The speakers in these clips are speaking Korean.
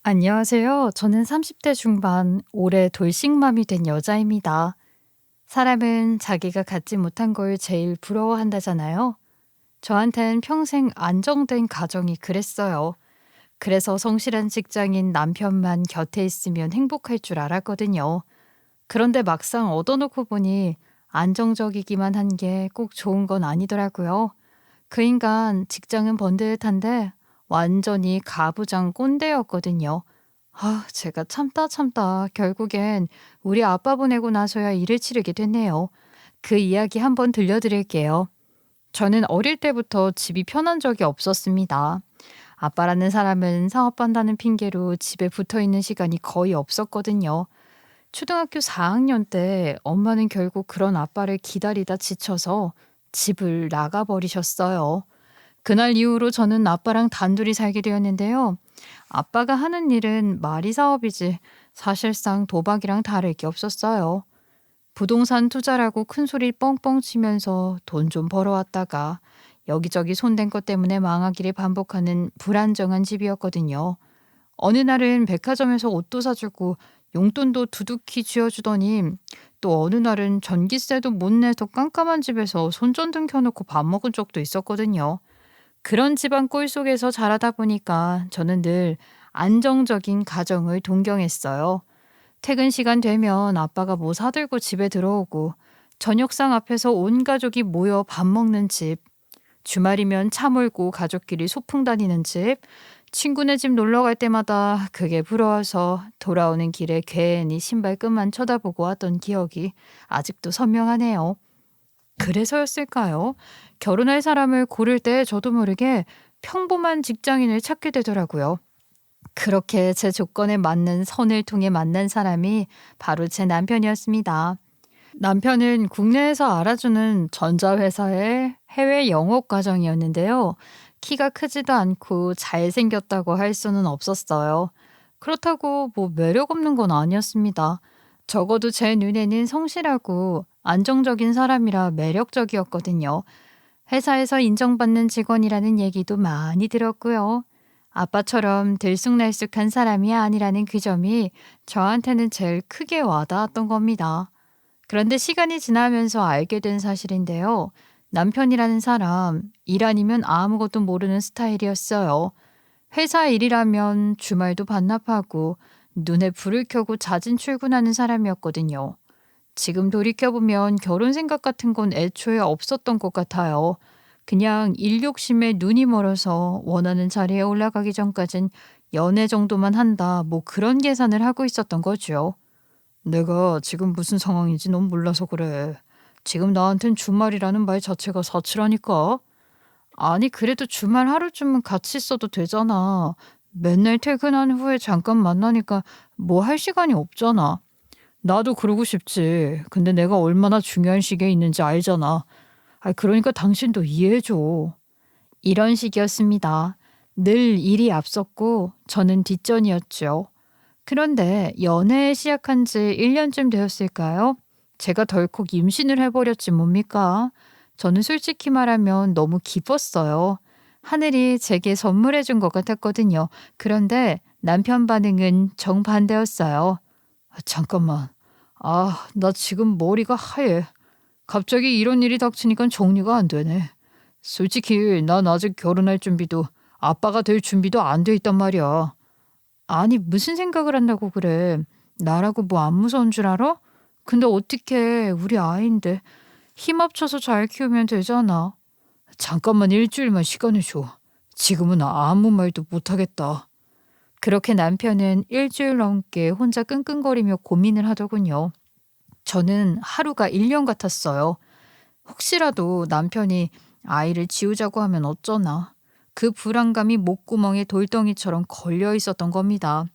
안녕하세요. 저는 30대 중반 올해 돌싱맘이 된 여자입니다. 사람은 자기가 갖지 못한 걸 제일 부러워한다잖아요. 저한텐 평생 안정된 가정이 그랬어요. 그래서 성실한 직장인 남편만 곁에 있으면 행복할 줄 알았거든요. 그런데 막상 얻어놓고 보니 안정적이기만 한 게 꼭 좋은 건 아니더라고요. 그 인간 직장은 번듯한데 완전히 가부장 꼰대였거든요. 제가 참다 참다 결국엔 우리 아빠 보내고 나서야 일을 치르게 됐네요. 그 이야기 한번 들려드릴게요. 저는 어릴 때부터 집이 편한 적이 없었습니다. 아빠라는 사람은 사업한다는 핑계로 집에 붙어 있는 시간이 거의 없었거든요. 초등학교 4학년 때 엄마는 결국 그런 아빠를 기다리다 지쳐서 집을 나가버리셨어요. 그날 이후로 저는 아빠랑 단둘이 살게 되었는데요. 아빠가 하는 일은 말이 사업이지 사실상 도박이랑 다를 게 없었어요. 부동산 투자라고 큰 소리 뻥뻥 치면서 돈 좀 벌어왔다가 여기저기 손댄 것 때문에 망하기를 반복하는 불안정한 집이었거든요. 어느 날은 백화점에서 옷도 사주고 용돈도 두둑히 쥐어주더니 또 어느 날은 전기세도 못 내서 깜깜한 집에서 손전등 켜놓고 밥 먹은 적도 있었거든요. 그런 집안 꼴 속에서 자라다 보니까 저는 늘 안정적인 가정을 동경했어요. 퇴근 시간 되면 아빠가 뭐 사들고 집에 들어오고 저녁상 앞에서 온 가족이 모여 밥 먹는 집, 주말이면 차 몰고 가족끼리 소풍 다니는 집, 친구네 집 놀러 갈 때마다 그게 부러워서 돌아오는 길에 괜히 신발끈만 쳐다보고 왔던 기억이 아직도 선명하네요. 그래서였을까요? 결혼할 사람을 고를 때 저도 모르게 평범한 직장인을 찾게 되더라고요. 그렇게 제 조건에 맞는 선을 통해 만난 사람이 바로 제 남편이었습니다. 남편은 국내에서 알아주는 전자회사의 해외 영업 과정이었는데요. 키가 크지도 않고 잘생겼다고 할 수는 없었어요. 그렇다고 뭐 매력 없는 건 아니었습니다. 적어도 제 눈에는 성실하고 안정적인 사람이라 매력적이었거든요. 회사에서 인정받는 직원이라는 얘기도 많이 들었고요. 아빠처럼 들쑥날쑥한 사람이 아니라는 그 점이 저한테는 제일 크게 와닿았던 겁니다. 그런데 시간이 지나면서 알게 된 사실인데요. 남편이라는 사람, 일 아니면 아무것도 모르는 스타일이었어요. 회사 일이라면 주말도 반납하고 눈에 불을 켜고 자진 출근하는 사람이었거든요. 지금 돌이켜보면 결혼 생각 같은 건 애초에 없었던 것 같아요. 그냥 일 욕심에 눈이 멀어서 원하는 자리에 올라가기 전까진 연애 정도만 한다, 뭐 그런 계산을 하고 있었던 거죠. 내가 지금 무슨 상황인지 넌 몰라서 그래. 지금 나한텐 주말이라는 말 자체가 사치라니까. 아니, 그래도 주말 하루쯤은 같이 있어도 되잖아. 맨날 퇴근한 후에 잠깐 만나니까 뭐 할 시간이 없잖아. 나도 그러고 싶지. 근데 내가 얼마나 중요한 시기에 있는지 알잖아. 그러니까 당신도 이해해줘. 이런 식이었습니다. 늘 일이 앞섰고 저는 뒷전이었죠. 그런데 연애 시작한 지 1년쯤 되었을까요? 제가 덜컥 임신을 해버렸지 뭡니까? 저는 솔직히 말하면 너무 기뻤어요. 하늘이 제게 선물해 준 것 같았거든요. 그런데 남편 반응은 정반대였어요. 잠깐만. 나 지금 머리가 하얘. 갑자기 이런 일이 닥치니까 정리가 안 되네. 솔직히 난 아직 결혼할 준비도 아빠가 될 준비도 안 돼 있단 말이야. 아니, 무슨 생각을 한다고 그래. 나라고 뭐 안 무서운 줄 알아? 근데 어떻게 우리 아이인데 힘 합쳐서 잘 키우면 되잖아. 잠깐만 일주일만 시간을 줘. 지금은 아무 말도 못하겠다. 그렇게 남편은 일주일 넘게 혼자 끙끙거리며 고민을 하더군요. 저는 하루가 1년 같았어요. 혹시라도 남편이 아이를 지우자고 하면 어쩌나. 그 불안감이 목구멍에 돌덩이처럼 걸려 있었던 겁니다.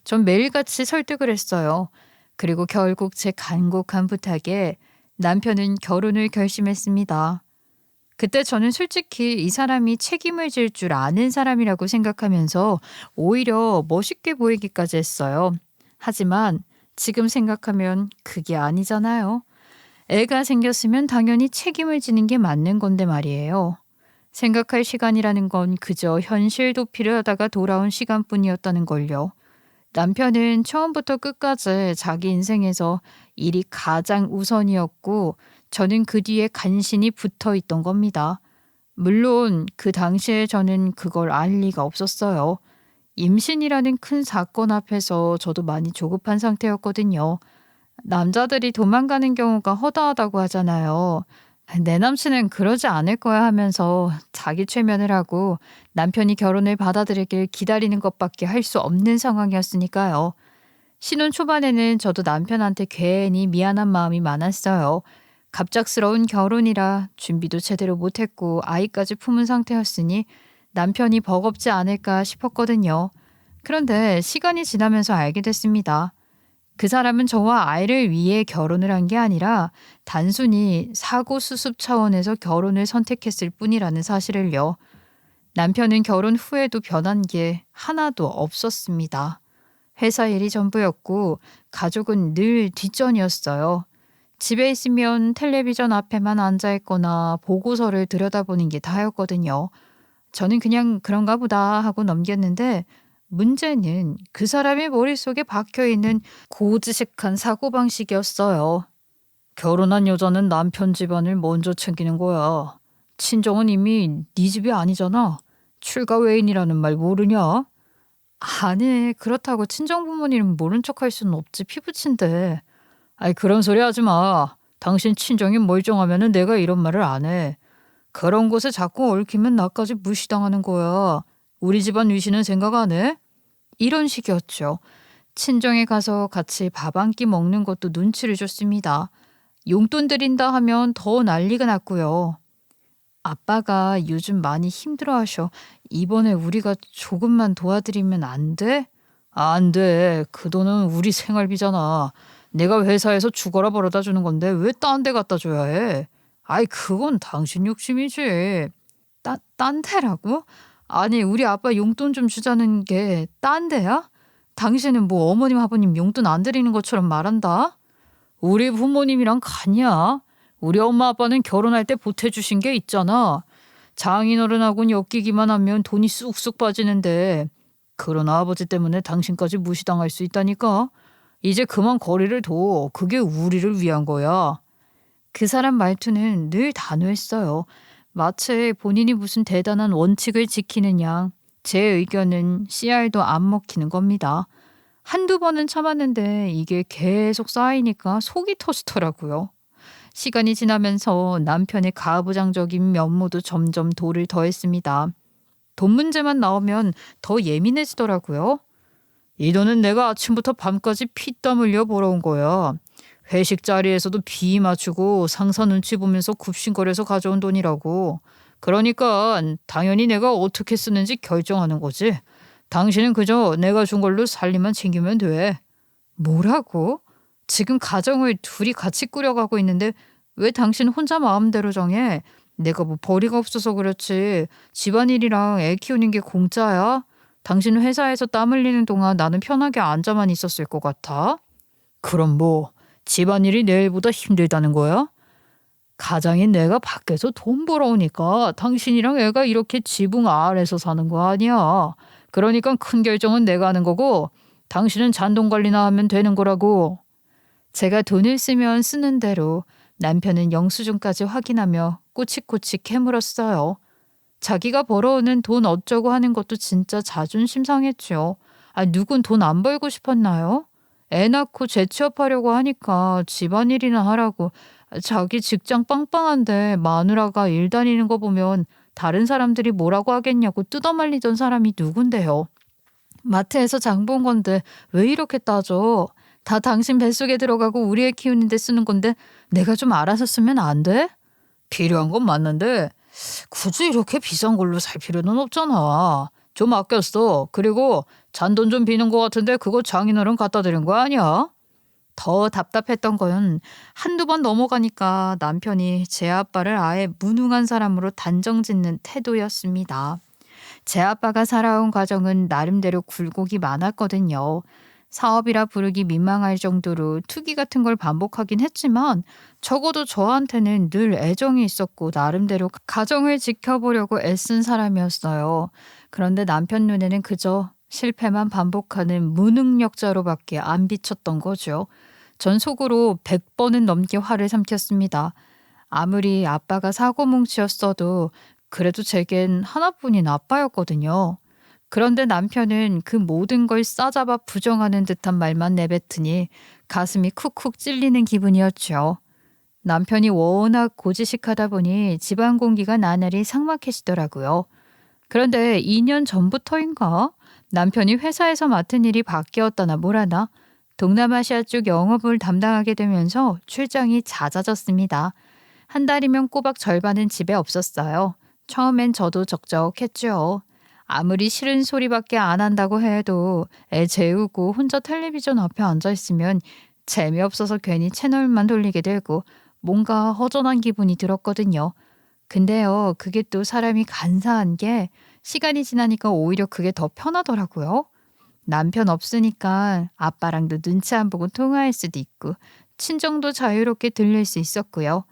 전 매일같이 설득을 했어요. 그리고 결국 제 간곡한 부탁에 남편은 결혼을 결심했습니다. 그때 저는 솔직히 이 사람이 책임을 질 줄 아는 사람이라고 생각하면서 오히려 멋있게 보이기까지 했어요. 하지만 지금 생각하면 그게 아니잖아요. 애가 생겼으면 당연히 책임을 지는 게 맞는 건데 말이에요. 생각할 시간이라는 건 그저 현실 도피를 하다가 돌아온 시간뿐이었다는 걸요. 남편은 처음부터 끝까지 자기 인생에서 일이 가장 우선이었고 저는 그 뒤에 간신히 붙어 있던 겁니다. 물론 그 당시에 저는 그걸 알 리가 없었어요. 임신이라는 큰 사건 앞에서 저도 많이 조급한 상태였거든요. 남자들이 도망가는 경우가 허다하다고 하잖아요. 내 남친은 그러지 않을 거야 하면서 자기 최면을 하고 남편이 결혼을 받아들이길 기다리는 것밖에 할 수 없는 상황이었으니까요. 신혼 초반에는 저도 남편한테 괜히 미안한 마음이 많았어요. 갑작스러운 결혼이라 준비도 제대로 못했고 아이까지 품은 상태였으니 남편이 버겁지 않을까 싶었거든요. 그런데 시간이 지나면서 알게 됐습니다. 그 사람은 저와 아이를 위해 결혼을 한 게 아니라 단순히 사고 수습 차원에서 결혼을 선택했을 뿐이라는 사실을요. 남편은 결혼 후에도 변한 게 하나도 없었습니다. 회사 일이 전부였고 가족은 늘 뒷전이었어요. 집에 있으면 텔레비전 앞에만 앉아 있거나 보고서를 들여다보는 게 다였거든요. 저는 그냥 그런가 보다 하고 넘겼는데 문제는 그 사람의 머릿속에 박혀있는 고지식한 사고방식이었어요. 결혼한 여자는 남편 집안을 먼저 챙기는 거야. 친정은 이미 네 집이 아니잖아. 출가 외인이라는 말 모르냐? 아니, 그렇다고 친정 부모님은 모른 척할 수는 없지, 피부친데. 아이, 그런 소리 하지 마. 당신 친정이 멀쩡하면은 내가 이런 말을 안 해. 그런 곳에 자꾸 얽히면 나까지 무시당하는 거야. 우리 집안 위신은 생각 안 해? 이런 식이었죠. 친정에 가서 같이 밥 한 끼 먹는 것도 눈치를 줬습니다. 용돈 드린다 하면 더 난리가 났고요. 아빠가 요즘 많이 힘들어하셔. 이번에 우리가 조금만 도와드리면 안 돼? 안 돼. 그 돈은 우리 생활비잖아. 내가 회사에서 죽어라 벌어다 주는 건데 왜 딴 데 갖다 줘야 해? 아이, 그건 당신 욕심이지. 딴 데라고? 아니, 우리 아빠 용돈 좀 주자는 게 딴 데야? 당신은 뭐 어머님 아버님 용돈 안 드리는 것처럼 말한다? 우리 부모님이랑 같냐? 우리 엄마 아빠는 결혼할 때 보태주신 게 있잖아. 장인어른하고는 엮이기만 하면 돈이 쑥쑥 빠지는데 그런 아버지 때문에 당신까지 무시당할 수 있다니까? 이제 그만 거리를 둬. 그게 우리를 위한 거야. 그 사람 말투는 늘 단호했어요. 마치 본인이 무슨 대단한 원칙을 지키는 양. 제 의견은 씨알도 안 먹히는 겁니다. 한두 번은 참았는데 이게 계속 쌓이니까 속이 터지더라고요. 시간이 지나면서 남편의 가부장적인 면모도 점점 돌을 더했습니다. 돈 문제만 나오면 더 예민해지더라고요. 이 돈은 내가 아침부터 밤까지 피땀 흘려 벌어온 거야. 회식 자리에서도 비 맞추고 상사 눈치 보면서 굽신거려서 가져온 돈이라고. 그러니까 당연히 내가 어떻게 쓰는지 결정하는 거지. 당신은 그저 내가 준 걸로 살림만 챙기면 돼. 뭐라고? 지금 가정을 둘이 같이 꾸려가고 있는데 왜 당신 혼자 마음대로 정해? 내가 뭐 벌이가 없어서 그렇지. 집안일이랑 애 키우는 게 공짜야? 당신은 회사에서 땀 흘리는 동안 나는 편하게 앉아만 있었을 것 같아? 그럼 뭐 집안일이 내일보다 힘들다는 거야? 가장인 내가 밖에서 돈 벌어오니까 당신이랑 애가 이렇게 지붕 아래에서 사는 거 아니야. 그러니까 큰 결정은 내가 하는 거고 당신은 잔돈 관리나 하면 되는 거라고. 제가 돈을 쓰면 쓰는 대로 남편은 영수증까지 확인하며 꼬치꼬치 캐물었어요. 자기가 벌어오는 돈 어쩌고 하는 것도 진짜 자존심 상했죠. 누군 돈 안 벌고 싶었나요? 애 낳고 재취업하려고 하니까 집안일이나 하라고. 자기 직장 빵빵한데 마누라가 일 다니는 거 보면 다른 사람들이 뭐라고 하겠냐고 뜯어말리던 사람이 누군데요. 마트에서 장 본 건데 왜 이렇게 따져? 다 당신 뱃속에 들어가고 우리 애 키우는데 쓰는 건데 내가 좀 알아서 쓰면 안 돼? 필요한 건 맞는데 굳이 이렇게 비싼 걸로 살 필요는 없잖아. 좀 아껴 써. 그리고 잔돈 좀 비는 것 같은데 그거 장인어른 갖다 드린 거 아니야? 더 답답했던 건 한두 번 넘어가니까 남편이 제 아빠를 아예 무능한 사람으로 단정짓는 태도였습니다. 제 아빠가 살아온 과정은 나름대로 굴곡이 많았거든요. 사업이라 부르기 민망할 정도로 투기 같은 걸 반복하긴 했지만 적어도 저한테는 늘 애정이 있었고 나름대로 가정을 지켜보려고 애쓴 사람이었어요. 그런데 남편 눈에는 그저 실패만 반복하는 무능력자로밖에 안 비쳤던 거죠. 전 속으로 100번은 넘게 화를 삼켰습니다. 아무리 아빠가 사고뭉치였어도 그래도 제겐 하나뿐인 아빠였거든요. 그런데 남편은 그 모든 걸 싸잡아 부정하는 듯한 말만 내뱉으니 가슴이 쿡쿡 찔리는 기분이었죠. 남편이 워낙 고지식하다 보니 집안 공기가 나날이 삭막해지더라고요. 그런데 2년 전부터인가 남편이 회사에서 맡은 일이 바뀌었다나 뭐라나 동남아시아 쪽 영업을 담당하게 되면서 출장이 잦아졌습니다. 한 달이면 꼬박 절반은 집에 없었어요. 처음엔 저도 적적했죠. 아무리 싫은 소리밖에 안 한다고 해도 애 재우고 혼자 텔레비전 앞에 앉아있으면 재미없어서 괜히 채널만 돌리게 되고 뭔가 허전한 기분이 들었거든요. 근데요, 그게 또 사람이 간사한 게 시간이 지나니까 오히려 그게 더 편하더라고요. 남편 없으니까 아빠랑도 눈치 안 보고 통화할 수도 있고 친정도 자유롭게 들릴 수 있었고요.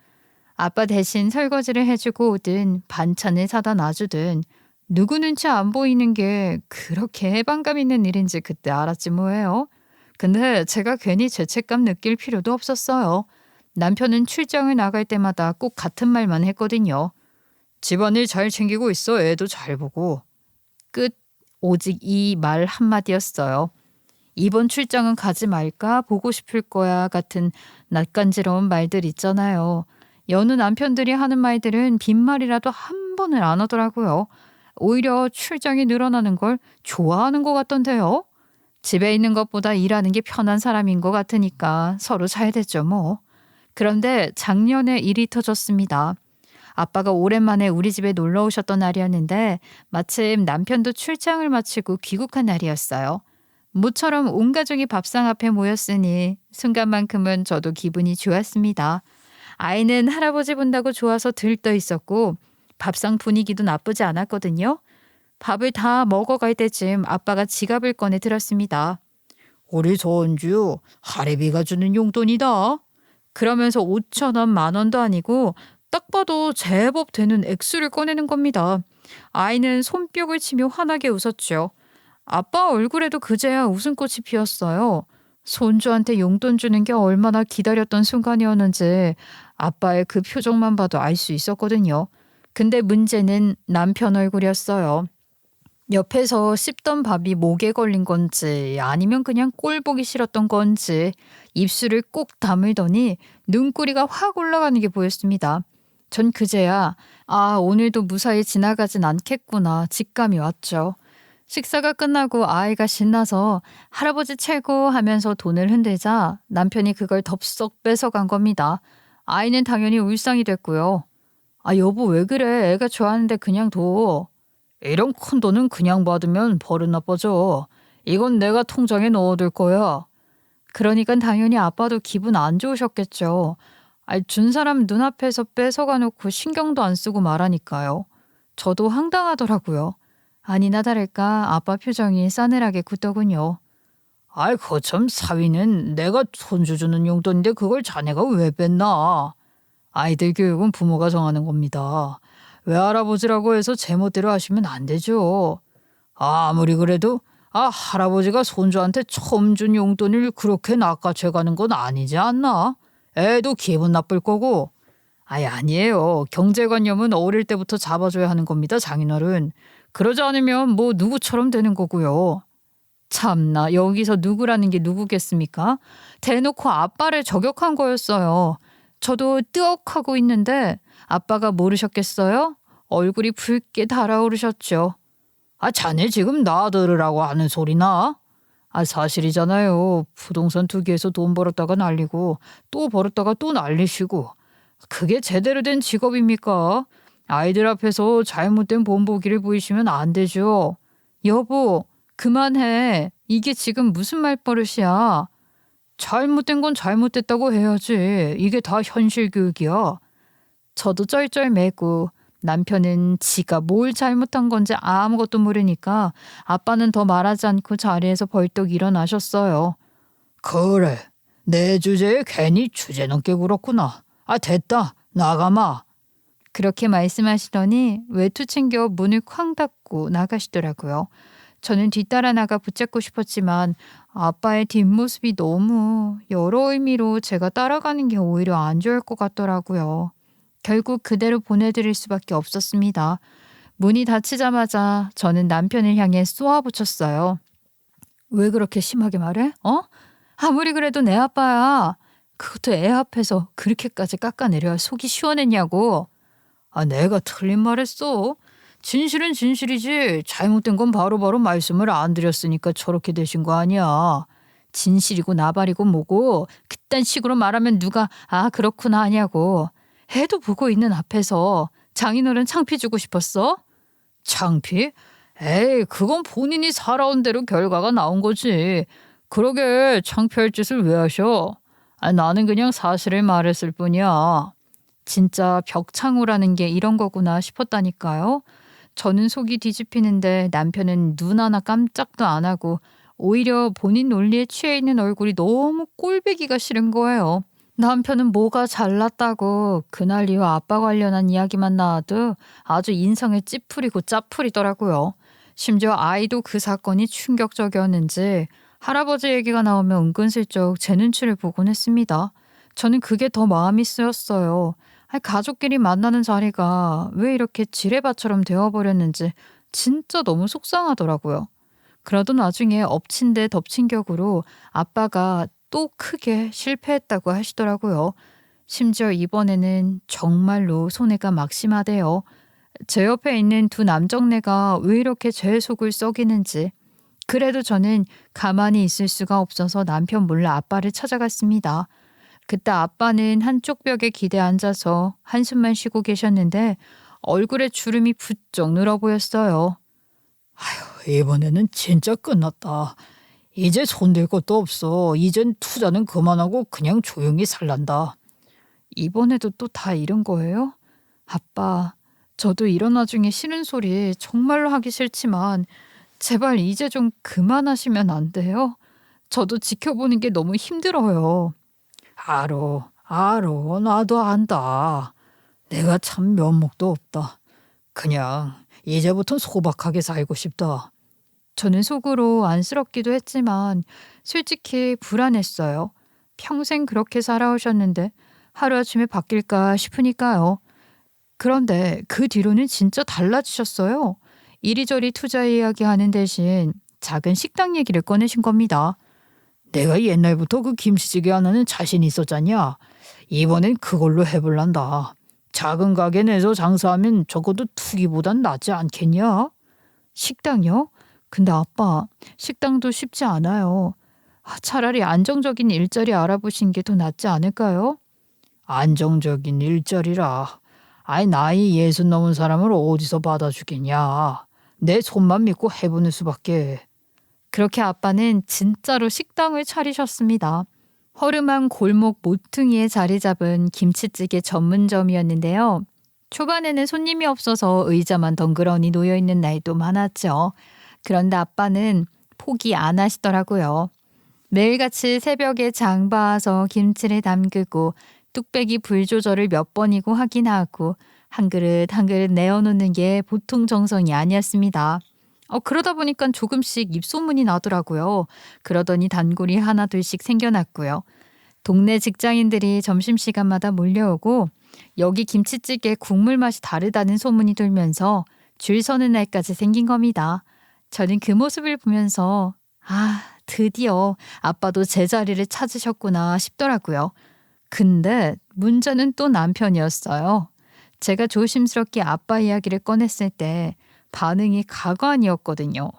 아빠 대신 설거지를 해주고 오든 반찬을 사다 놔주든 누구 눈치 안 보이는 게 그렇게 해방감 있는 일인지 그때 알았지 뭐예요. 근데 제가 괜히 죄책감 느낄 필요도 없었어요. 남편은 출장을 나갈 때마다 꼭 같은 말만 했거든요. 집안일 잘 챙기고 있어. 애도 잘 보고. 끝. 오직 이 말 한마디였어요. 이번 출장은 가지 말까? 보고 싶을 거야 같은 낯간지러운 말들 있잖아요. 여느 남편들이 하는 말들은 빈말이라도 한 번을 안 하더라고요. 오히려 출장이 늘어나는 걸 좋아하는 것 같던데요. 집에 있는 것보다 일하는 게 편한 사람인 것 같으니까 서로 잘 됐죠 뭐. 그런데 작년에 일이 터졌습니다. 아빠가 오랜만에 우리 집에 놀러 오셨던 날이었는데 마침 남편도 출장을 마치고 귀국한 날이었어요. 모처럼 온 가족이 밥상 앞에 모였으니 순간만큼은 저도 기분이 좋았습니다. 아이는 할아버지 본다고 좋아서 들떠 있었고 밥상 분위기도 나쁘지 않았거든요. 밥을 다 먹어갈 때쯤 아빠가 지갑을 꺼내 들었습니다. 우리 손주 할애비가 주는 용돈이다. 그러면서 5,000원, 10,000원도 아니고 딱 봐도 제법 되는 액수를 꺼내는 겁니다. 아이는 손뼉을 치며 환하게 웃었죠. 아빠 얼굴에도 그제야 웃음꽃이 피었어요. 손주한테 용돈 주는 게 얼마나 기다렸던 순간이었는지 아빠의 그 표정만 봐도 알 수 있었거든요. 근데 문제는 남편 얼굴이었어요. 옆에서 씹던 밥이 목에 걸린 건지 아니면 그냥 꼴 보기 싫었던 건지 입술을 꼭 다물더니 눈꼬리가 확 올라가는 게 보였습니다. 전 그제야 오늘도 무사히 지나가진 않겠구나 직감이 왔죠. 식사가 끝나고 아이가 신나서 할아버지 최고 하면서 돈을 흔들자 남편이 그걸 덥석 뺏어간 겁니다. 아이는 당연히 울상이 됐고요. 여보 왜 그래? 애가 좋아하는데 그냥 둬. 이런 큰 돈은 그냥 받으면 버릇 나빠져. 이건 내가 통장에 넣어둘 거야. 그러니까 당연히 아빠도 기분 안 좋으셨겠죠. 준 사람 눈앞에서 뺏어가 놓고 신경도 안 쓰고 말하니까요. 저도 황당하더라고요. 아니나 다를까 아빠 표정이 싸늘하게 굳더군요. 거참 사위는 내가 손주 주는 용돈인데 그걸 자네가 왜 뺐나? 아이들 교육은 부모가 정하는 겁니다. 외할아버지라고 해서 제멋대로 하시면 안 되죠. 아무리 그래도 할아버지가 손주한테 처음 준 용돈을 그렇게 낚아채가는 건 아니지 않나? 애도 기분 나쁠 거고. 아니에요. 경제관념은 어릴 때부터 잡아줘야 하는 겁니다, 장인어른. 그러지 않으면 뭐 누구처럼 되는 거고요. 참나, 여기서 누구라는 게 누구겠습니까? 대놓고 아빠를 저격한 거였어요. 저도 뜨억하고 있는데 아빠가 모르셨겠어요? 얼굴이 붉게 달아오르셨죠. 자네 지금 나 들으라고 하는 소리나? 사실이잖아요. 부동산 투기해서 돈 벌었다가 날리고 또 벌었다가 또 날리시고. 그게 제대로 된 직업입니까? 아이들 앞에서 잘못된 본보기를 보이시면 안 되죠. 여보, 그만해. 이게 지금 무슨 말버릇이야. 잘못된 건 잘못됐다고 해야지. 이게 다 현실 교육이야. 저도 쩔쩔매고 남편은 지가 뭘 잘못한 건지 아무것도 모르니까 아빠는 더 말하지 않고 자리에서 벌떡 일어나셨어요. 그래, 내 주제에 괜히 주제 넘게 굴었구나. 됐다, 나가마. 그렇게 말씀하시더니 외투 챙겨 문을 쾅 닫고 나가시더라고요. 저는 뒤따라 나가 붙잡고 싶었지만 아빠의 뒷모습이 너무 여러 의미로 제가 따라가는 게 오히려 안 좋을 것 같더라고요. 결국 그대로 보내드릴 수밖에 없었습니다. 문이 닫히자마자 저는 남편을 향해 쏘아붙였어요. 왜 그렇게 심하게 말해? 어? 아무리 그래도 내 아빠야. 그것도 애 앞에서 그렇게까지 깎아내려야 속이 시원했냐고. 아, 내가 틀린 말했어. 진실은 진실이지. 잘못된 건 바로바로 말씀을 안 드렸으니까 저렇게 되신 거 아니야. 진실이고 나발이고 뭐고 그딴 식으로 말하면 누가 그렇구나 하냐고. 애도 보고 있는 앞에서 장인어른 창피 주고 싶었어? 창피? 에이, 그건 본인이 살아온 대로 결과가 나온 거지. 그러게 창피할 짓을 왜 하셔? 나는 그냥 사실을 말했을 뿐이야. 진짜 벽창호라는 게 이런 거구나 싶었다니까요. 저는 속이 뒤집히는데 남편은 눈 하나 깜짝도 안 하고 오히려 본인 논리에 취해 있는 얼굴이 너무 꼴보기가 싫은 거예요. 남편은 뭐가 잘났다고 그날 이후 아빠 관련한 이야기만 나와도 아주 인상을 찌푸리고 짜푸리더라고요. 심지어 아이도 그 사건이 충격적이었는지 할아버지 얘기가 나오면 은근슬쩍 제 눈치를 보곤 했습니다. 저는 그게 더 마음이 쓰였어요. 가족끼리 만나는 자리가 왜 이렇게 지뢰밭처럼 되어버렸는지 진짜 너무 속상하더라고요. 그러던 와중에 엎친 데 덮친 격으로 아빠가 또 크게 실패했다고 하시더라고요. 심지어 이번에는 정말로 손해가 막심하대요. 제 옆에 있는 두 남정네가 왜 이렇게 제 속을 썩이는지. 그래도 저는 가만히 있을 수가 없어서 남편 몰래 아빠를 찾아갔습니다. 그때 아빠는 한쪽 벽에 기대 앉아서 한숨만 쉬고 계셨는데 얼굴에 주름이 부쩍 늘어 보였어요. 아휴, 이번에는 진짜 끝났다. 이제 손댈 것도 없어. 이젠 투자는 그만하고 그냥 조용히 살란다. 이번에도 또 다 이런 거예요? 아빠, 저도 이런 와중에 싫은 소리 정말로 하기 싫지만 제발 이제 좀 그만하시면 안 돼요? 저도 지켜보는 게 너무 힘들어요. 알어. 나도 안다. 내가 참 면목도 없다. 그냥 이제부턴 소박하게 살고 싶다. 저는 속으로 안쓰럽기도 했지만 솔직히 불안했어요. 평생 그렇게 살아오셨는데 하루아침에 바뀔까 싶으니까요. 그런데 그 뒤로는 진짜 달라지셨어요. 이리저리 투자 이야기하는 대신 작은 식당 얘기를 꺼내신 겁니다. 내가 옛날부터 그 김치찌개 하나는 자신 있었잖냐. 이번엔 그걸로 해볼란다. 작은 가게 내서 장사하면 적어도 투기보단 낫지 않겠냐? 식당이요? 근데 아빠, 식당도 쉽지 않아요. 차라리 안정적인 일자리 알아보신 게 더 낫지 않을까요? 안정적인 일자리라. 나이 60 넘은 사람을 어디서 받아주겠냐. 내 손만 믿고 해보는 수밖에. 그렇게 아빠는 진짜로 식당을 차리셨습니다. 허름한 골목 모퉁이에 자리 잡은 김치찌개 전문점이었는데요. 초반에는 손님이 없어서 의자만 덩그러니 놓여있는 날도 많았죠. 그런데 아빠는 포기 안 하시더라고요. 매일같이 새벽에 장 봐서 김치를 담그고 뚝배기 불 조절을 몇 번이고 하긴 하고 한 그릇 한 그릇 내어놓는 게 보통 정성이 아니었습니다. 그러다 보니까 조금씩 입소문이 나더라고요. 그러더니 단골이 하나 둘씩 생겨났고요. 동네 직장인들이 점심시간마다 몰려오고 여기 김치찌개 국물 맛이 다르다는 소문이 돌면서 줄 서는 날까지 생긴 겁니다. 저는 그 모습을 보면서 드디어 아빠도 제자리를 찾으셨구나 싶더라고요. 근데 문제는 또 남편이었어요. 제가 조심스럽게 아빠 이야기를 꺼냈을 때 반응이 가관이었거든요.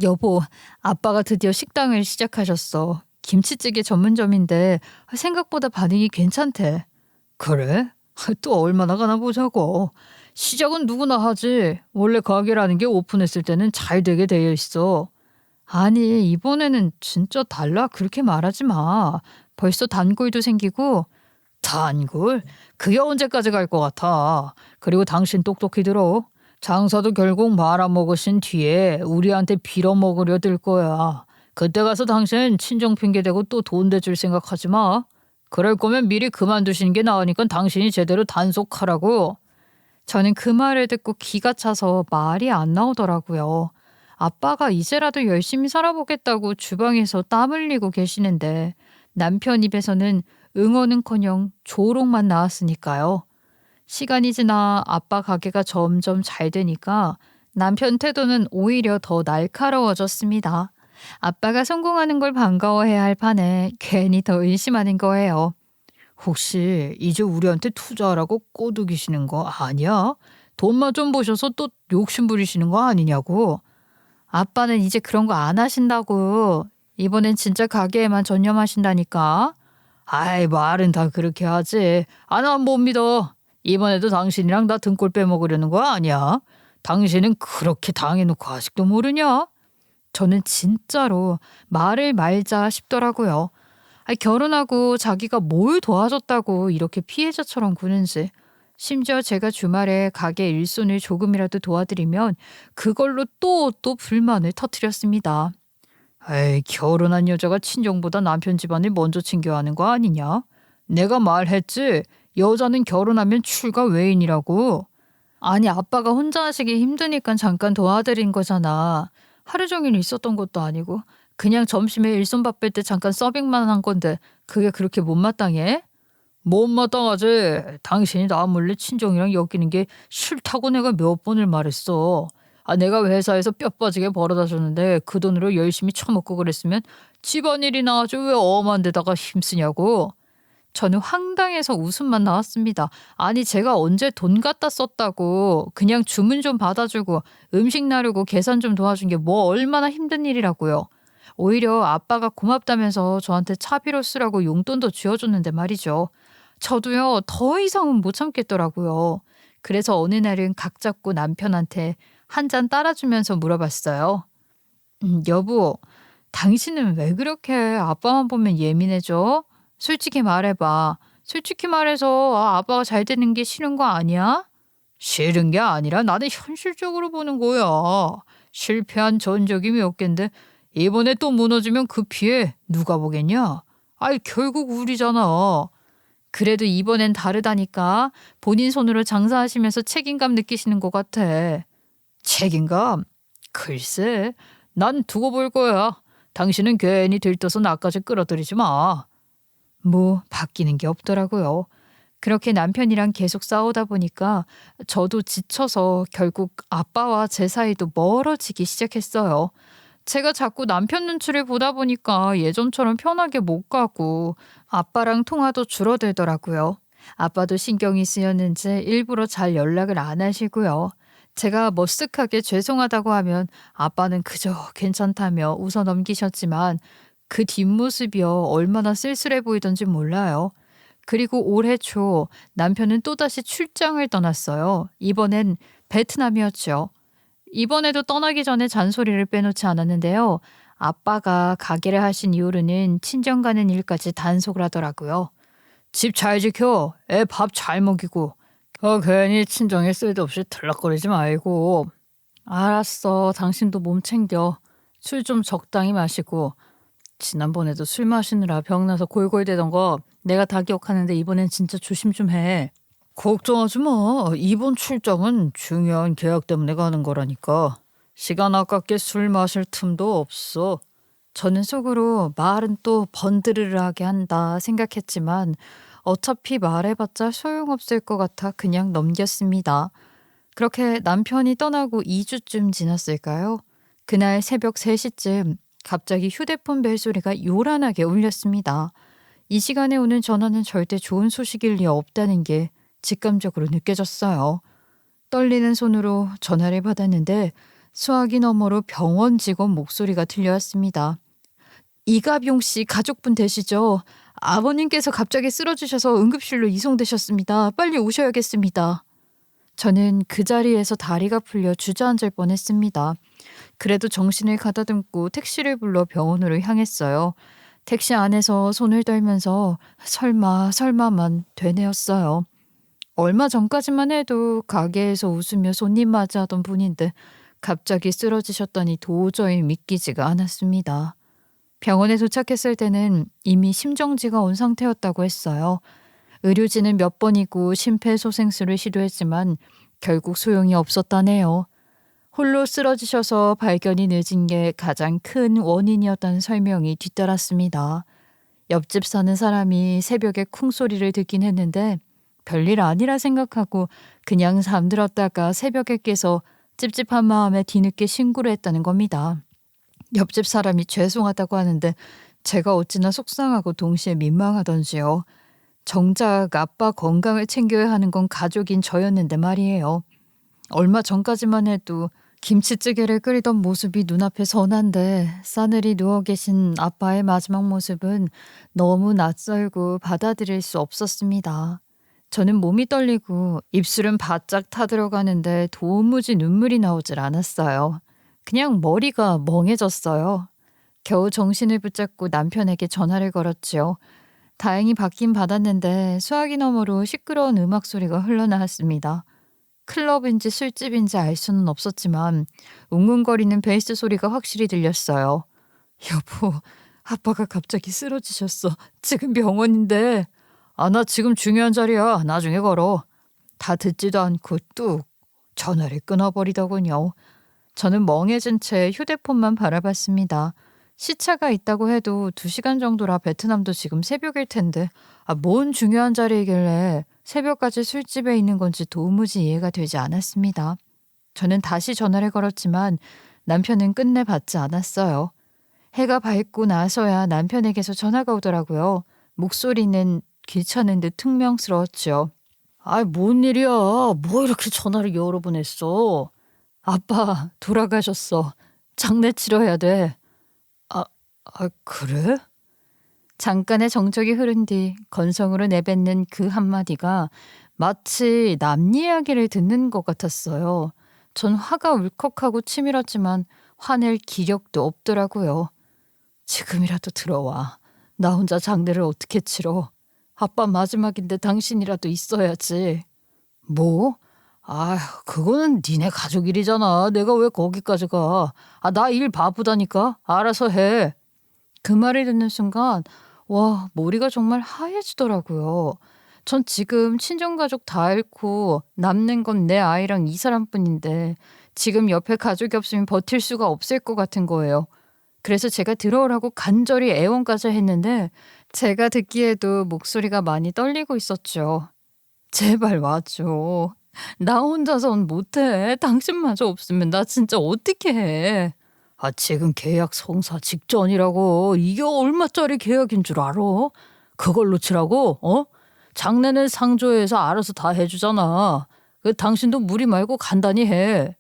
여보, 아빠가 드디어 식당을 시작하셨어. 김치찌개 전문점인데 생각보다 반응이 괜찮대. 그래? 또 얼마나 가나 보자고. 시작은 누구나 하지. 원래 가게라는 게 오픈했을 때는 잘 되게 되어 있어. 아니, 이번에는 진짜 달라. 그렇게 말하지 마. 벌써 단골도 생기고. 단골? 그게 언제까지 갈 것 같아. 그리고 당신 똑똑히 들어. 장사도 결국 말아먹으신 뒤에 우리한테 빌어먹으려 들 거야. 그때 가서 당신 친정 핑계대고 또 돈 대줄 생각하지 마. 그럴 거면 미리 그만두시는 게 나으니까 당신이 제대로 단속하라고. 저는 그 말을 듣고 기가 차서 말이 안 나오더라고요. 아빠가 이제라도 열심히 살아보겠다고 주방에서 땀 흘리고 계시는데 남편 입에서는 응원은커녕 조롱만 나왔으니까요. 시간이 지나 아빠 가게가 점점 잘 되니까 남편 태도는 오히려 더 날카로워졌습니다. 아빠가 성공하는 걸 반가워해야 할 판에 괜히 더 의심하는 거예요. 혹시 이제 우리한테 투자하라고 꼬드기시는 거 아니야? 돈만 좀 보셔서 또 욕심 부리시는 거 아니냐고. 아빠는 이제 그런 거 안 하신다고. 이번엔 진짜 가게에만 전념하신다니까. 아이, 말은 다 그렇게 하지. 안 못 믿어. 이번에도 당신이랑 나 등골 빼먹으려는 거 아니야? 당신은 그렇게 당해놓고 아직도 모르냐? 저는 진짜로 말을 말자 싶더라고요. 결혼하고 자기가 뭘 도와줬다고 이렇게 피해자처럼 구는지. 심지어 제가 주말에 가게 일손을 조금이라도 도와드리면 그걸로 또 불만을 터뜨렸습니다. 에이, 결혼한 여자가 친정보다 남편 집안을 먼저 챙겨하는 거 아니냐? 내가 말했지. 여자는 결혼하면 출가 외인이라고. 아니, 아빠가 혼자 하시기 힘드니까 잠깐 도와드린 거잖아. 하루 종일 있었던 것도 아니고 그냥 점심에 일손 바쁠 때 잠깐 서빙만 한 건데 그게 그렇게 못마땅해? 못마땅하지. 당신이 나 몰래 친정이랑 엮이는 게 싫다고 내가 몇 번을 말했어. 내가 회사에서 뼈 빠지게 벌어다 줬는데 그 돈으로 열심히 처먹고 그랬으면 집안일이나 아주 왜 엄한 데다가 힘쓰냐고. 저는 황당해서 웃음만 나왔습니다. 아니, 제가 언제 돈 갖다 썼다고. 그냥 주문 좀 받아주고 음식 나르고 계산 좀 도와준 게 뭐 얼마나 힘든 일이라고요. 오히려 아빠가 고맙다면서 저한테 차비로 쓰라고 용돈도 쥐어줬는데 말이죠. 저도요, 더 이상은 못 참겠더라고요. 그래서 어느 날은 각 잡고 남편한테 한 잔 따라주면서 물어봤어요. 여보, 당신은 왜 그렇게 아빠만 보면 예민해져? 솔직히 말해봐. 솔직히 말해서 아빠가 잘 되는 게 싫은 거 아니야? 싫은 게 아니라 나는 현실적으로 보는 거야. 실패한 전적이 몇 갠데 이번에 또 무너지면 그 피해 누가 보겠냐? 아이, 결국 우리잖아. 그래도 이번엔 다르다니까. 본인 손으로 장사하시면서 책임감 느끼시는 것 같아. 책임감? 글쎄, 난 두고 볼 거야. 당신은 괜히 들떠서 나까지 끌어들이지 마. 뭐 바뀌는 게 없더라고요. 그렇게 남편이랑 계속 싸우다 보니까 저도 지쳐서 결국 아빠와 제 사이도 멀어지기 시작했어요. 제가 자꾸 남편 눈치를 보다 보니까 예전처럼 편하게 못 가고 아빠랑 통화도 줄어들더라고요. 아빠도 신경이 쓰였는지 일부러 잘 연락을 안 하시고요. 제가 머쓱하게 죄송하다고 하면 아빠는 그저 괜찮다며 웃어 넘기셨지만 그 뒷모습이요, 얼마나 쓸쓸해 보이던지 몰라요. 그리고 올해 초 남편은 또다시 출장을 떠났어요. 이번엔 베트남이었죠. 이번에도 떠나기 전에 잔소리를 빼놓지 않았는데요. 아빠가 가게를 하신 이후로는 친정 가는 일까지 단속을 하더라고요. 집 잘 지켜. 애 밥 잘 먹이고. 괜히 친정에 쓸데없이 들락거리지 말고. 알았어. 당신도 몸 챙겨. 술 좀 적당히 마시고. 지난번에도 술 마시느라 병나서 골골대던 거 내가 다 기억하는데 이번엔 진짜 조심 좀 해. 걱정하지 마. 이번 출장은 중요한 계약 때문에 가는 거라니까. 시간 아깝게 술 마실 틈도 없어. 저는 속으로 말은 또 번드르르하게 한다 생각했지만 어차피 말해봤자 소용없을 것 같아 그냥 넘겼습니다. 그렇게 남편이 떠나고 2주쯤 지났을까요? 그날 새벽 3시쯤 갑자기 휴대폰 벨소리가 요란하게 울렸습니다. 이 시간에 오는 전화는 절대 좋은 소식일 리 없다는 게 직감적으로 느껴졌어요. 떨리는 손으로 전화를 받았는데 수화기 너머로 병원 직원 목소리가 들려왔습니다. 이가병 씨 가족분 되시죠? 아버님께서 갑자기 쓰러지셔서 응급실로 이송되셨습니다. 빨리 오셔야겠습니다. 저는 그 자리에서 다리가 풀려 주저앉을 뻔했습니다. 그래도 정신을 가다듬고 택시를 불러 병원으로 향했어요. 택시 안에서 손을 떨면서 설마만 되뇌었어요. 얼마 전까지만 해도 가게에서 웃으며 손님 맞이하던 분인데 갑자기 쓰러지셨다니 도저히 믿기지가 않았습니다. 병원에 도착했을 때는 이미 심정지가 온 상태였다고 했어요. 의료진은 몇 번이고 심폐소생술을 시도했지만 결국 소용이 없었다네요. 홀로 쓰러지셔서 발견이 늦은 게 가장 큰 원인이었다는 설명이 뒤따랐습니다. 옆집 사는 사람이 새벽에 쿵소리를 듣긴 했는데 별일 아니라 생각하고 그냥 잠들었다가 새벽에 깨서 찝찝한 마음에 뒤늦게 신고를 했다는 겁니다. 옆집 사람이 죄송하다고 하는데 제가 어찌나 속상하고 동시에 민망하던지요. 정작 아빠 건강을 챙겨야 하는 건 가족인 저였는데 말이에요. 얼마 전까지만 해도 김치찌개를 끓이던 모습이 눈앞에 선한데 싸늘히 누워 계신 아빠의 마지막 모습은 너무 낯설고 받아들일 수 없었습니다. 저는 몸이 떨리고 입술은 바짝 타들어가는데 도무지 눈물이 나오질 않았어요. 그냥 머리가 멍해졌어요. 겨우 정신을 붙잡고 남편에게 전화를 걸었지요. 다행히 받긴 받았는데 수화기 너머로 시끄러운 음악 소리가 흘러나왔습니다. 클럽인지 술집인지 알 수는 없었지만 웅웅거리는 베이스 소리가 확실히 들렸어요. 여보, 아빠가 갑자기 쓰러지셨어. 지금 병원인데. 아, 나 지금 중요한 자리야. 나중에 걸어. 다 듣지도 않고 뚝 전화를 끊어버리더군요. 저는 멍해진 채 휴대폰만 바라봤습니다. 시차가 있다고 해도 2시간 정도라 베트남도 지금 새벽일 텐데 뭔 중요한 자리이길래 새벽까지 술집에 있는 건지 도무지 이해가 되지 않았습니다. 저는 다시 전화를 걸었지만 남편은 끝내 받지 않았어요. 해가 밝고 나서야 남편에게서 전화가 오더라고요. 목소리는 귀찮은 듯 퉁명스러웠죠. 뭔 일이야. 뭐 이렇게 전화를 여러 번 했어. 아빠 돌아가셨어. 장례 치러야 돼. 그래? 잠깐의 정적이 흐른 뒤 건성으로 내뱉는 그 한마디가 마치 남 이야기를 듣는 것 같았어요. 전 화가 울컥하고 치밀었지만 화낼 기력도 없더라고요. 지금이라도 들어와. 나 혼자 장례를 어떻게 치러. 아빠 마지막인데 당신이라도 있어야지. 뭐? 그거는 니네 가족 일이잖아. 내가 왜 거기까지 가. 나 일 바쁘다니까. 알아서 해. 그 말을 듣는 순간 와, 머리가 정말 하얘지더라고요. 전 지금 친정가족 다 잃고 남는 건 내 아이랑 이 사람뿐인데 지금 옆에 가족이 없으면 버틸 수가 없을 것 같은 거예요. 그래서 제가 들어오라고 간절히 애원까지 했는데 제가 듣기에도 목소리가 많이 떨리고 있었죠. 제발 와줘. 나 혼자선 못해. 당신마저 없으면 나 진짜 어떻게 해. 지금 계약 성사 직전이라고. 이게 얼마짜리 계약인 줄 알아? 그걸로 치라고? 장례는 상조에서 알아서 다 해주잖아. 당신도 무리 말고 간단히 해.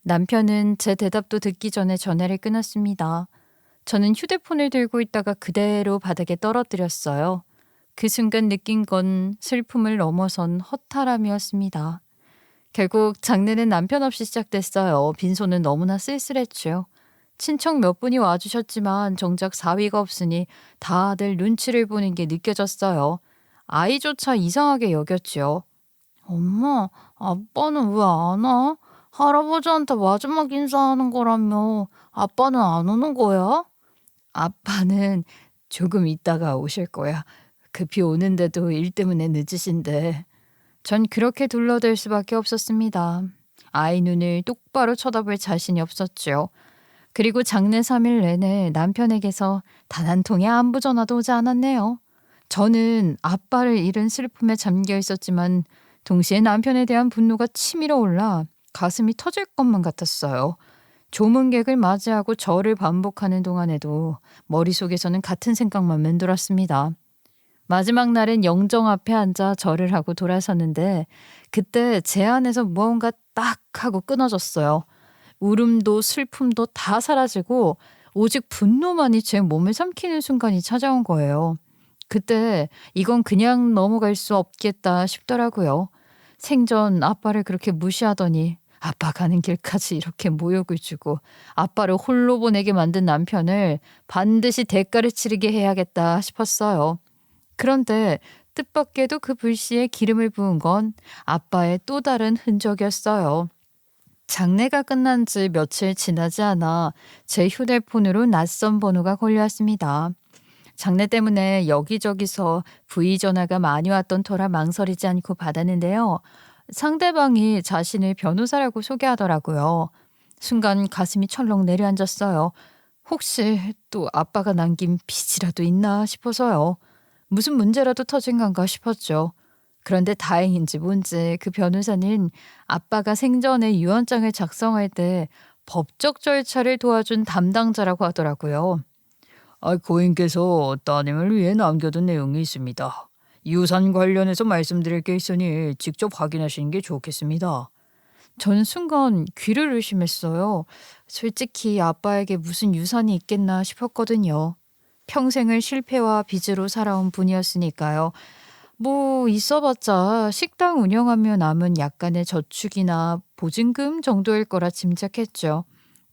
남편은 제 대답도 듣기 전에 전화를 끊었습니다. 저는 휴대폰을 들고 있다가 그대로 바닥에 떨어뜨렸어요. 그 순간 느낀 건 슬픔을 넘어선 허탈함이었습니다. 결국 장례는 남편 없이 시작됐어요. 빈손은 너무나 쓸쓸했죠. 친척 몇 분이 와주셨지만 정작 사위가 없으니 다들 눈치를 보는 게 느껴졌어요. 아이조차 이상하게 여겼죠. 엄마, 아빠는 왜 안 와? 할아버지한테 마지막 인사하는 거라며 아빠는 안 오는 거야? 아빠는 조금 있다가 오실 거야. 급히 오는데도 일 때문에 늦으신데. 전 그렇게 둘러댈 수밖에 없었습니다. 아이 눈을 똑바로 쳐다볼 자신이 없었죠. 그리고 장례 3일 내내 남편에게서 단 한 통의 안부 전화도 오지 않았네요. 저는 아빠를 잃은 슬픔에 잠겨 있었지만 동시에 남편에 대한 분노가 치밀어 올라 가슴이 터질 것만 같았어요. 조문객을 맞이하고 절을 반복하는 동안에도 머릿속에서는 같은 생각만 맴돌았습니다. 마지막 날엔 영정 앞에 앉아 절을 하고 돌아섰는데 그때 제 안에서 무언가 딱 하고 끊어졌어요. 울음도 슬픔도 다 사라지고 오직 분노만이 제 몸을 삼키는 순간이 찾아온 거예요. 그때 이건 그냥 넘어갈 수 없겠다 싶더라고요. 생전 아빠를 그렇게 무시하더니 아빠 가는 길까지 이렇게 모욕을 주고 아빠를 홀로 보내게 만든 남편을 반드시 대가를 치르게 해야겠다 싶었어요. 그런데 뜻밖에도 그 불씨에 기름을 부은 건 아빠의 또 다른 흔적이었어요. 장례가 끝난 지 며칠 지나지 않아 제 휴대폰으로 낯선 번호가 걸려왔습니다. 장례 때문에 여기저기서 부의 전화가 많이 왔던 터라 망설이지 않고 받았는데요. 상대방이 자신을 변호사라고 소개하더라고요. 순간 가슴이 철렁 내려앉았어요. 혹시 또 아빠가 남긴 빚이라도 있나 싶어서요. 무슨 문제라도 터진 건가 싶었죠. 그런데 다행인지 뭔지 그 변호사는 아빠가 생전에 유언장을 작성할 때 법적 절차를 도와준 담당자라고 하더라고요. 고인께서 따님을 위해 남겨둔 내용이 있습니다. 유산 관련해서 말씀드릴 게 있으니 직접 확인하시는 게 좋겠습니다. 전 순간 귀를 의심했어요. 솔직히 아빠에게 무슨 유산이 있겠나 싶었거든요. 평생을 실패와 빚으로 살아온 분이었으니까요. 뭐 있어봤자 식당 운영하며 남은 약간의 저축이나 보증금 정도일 거라 짐작했죠.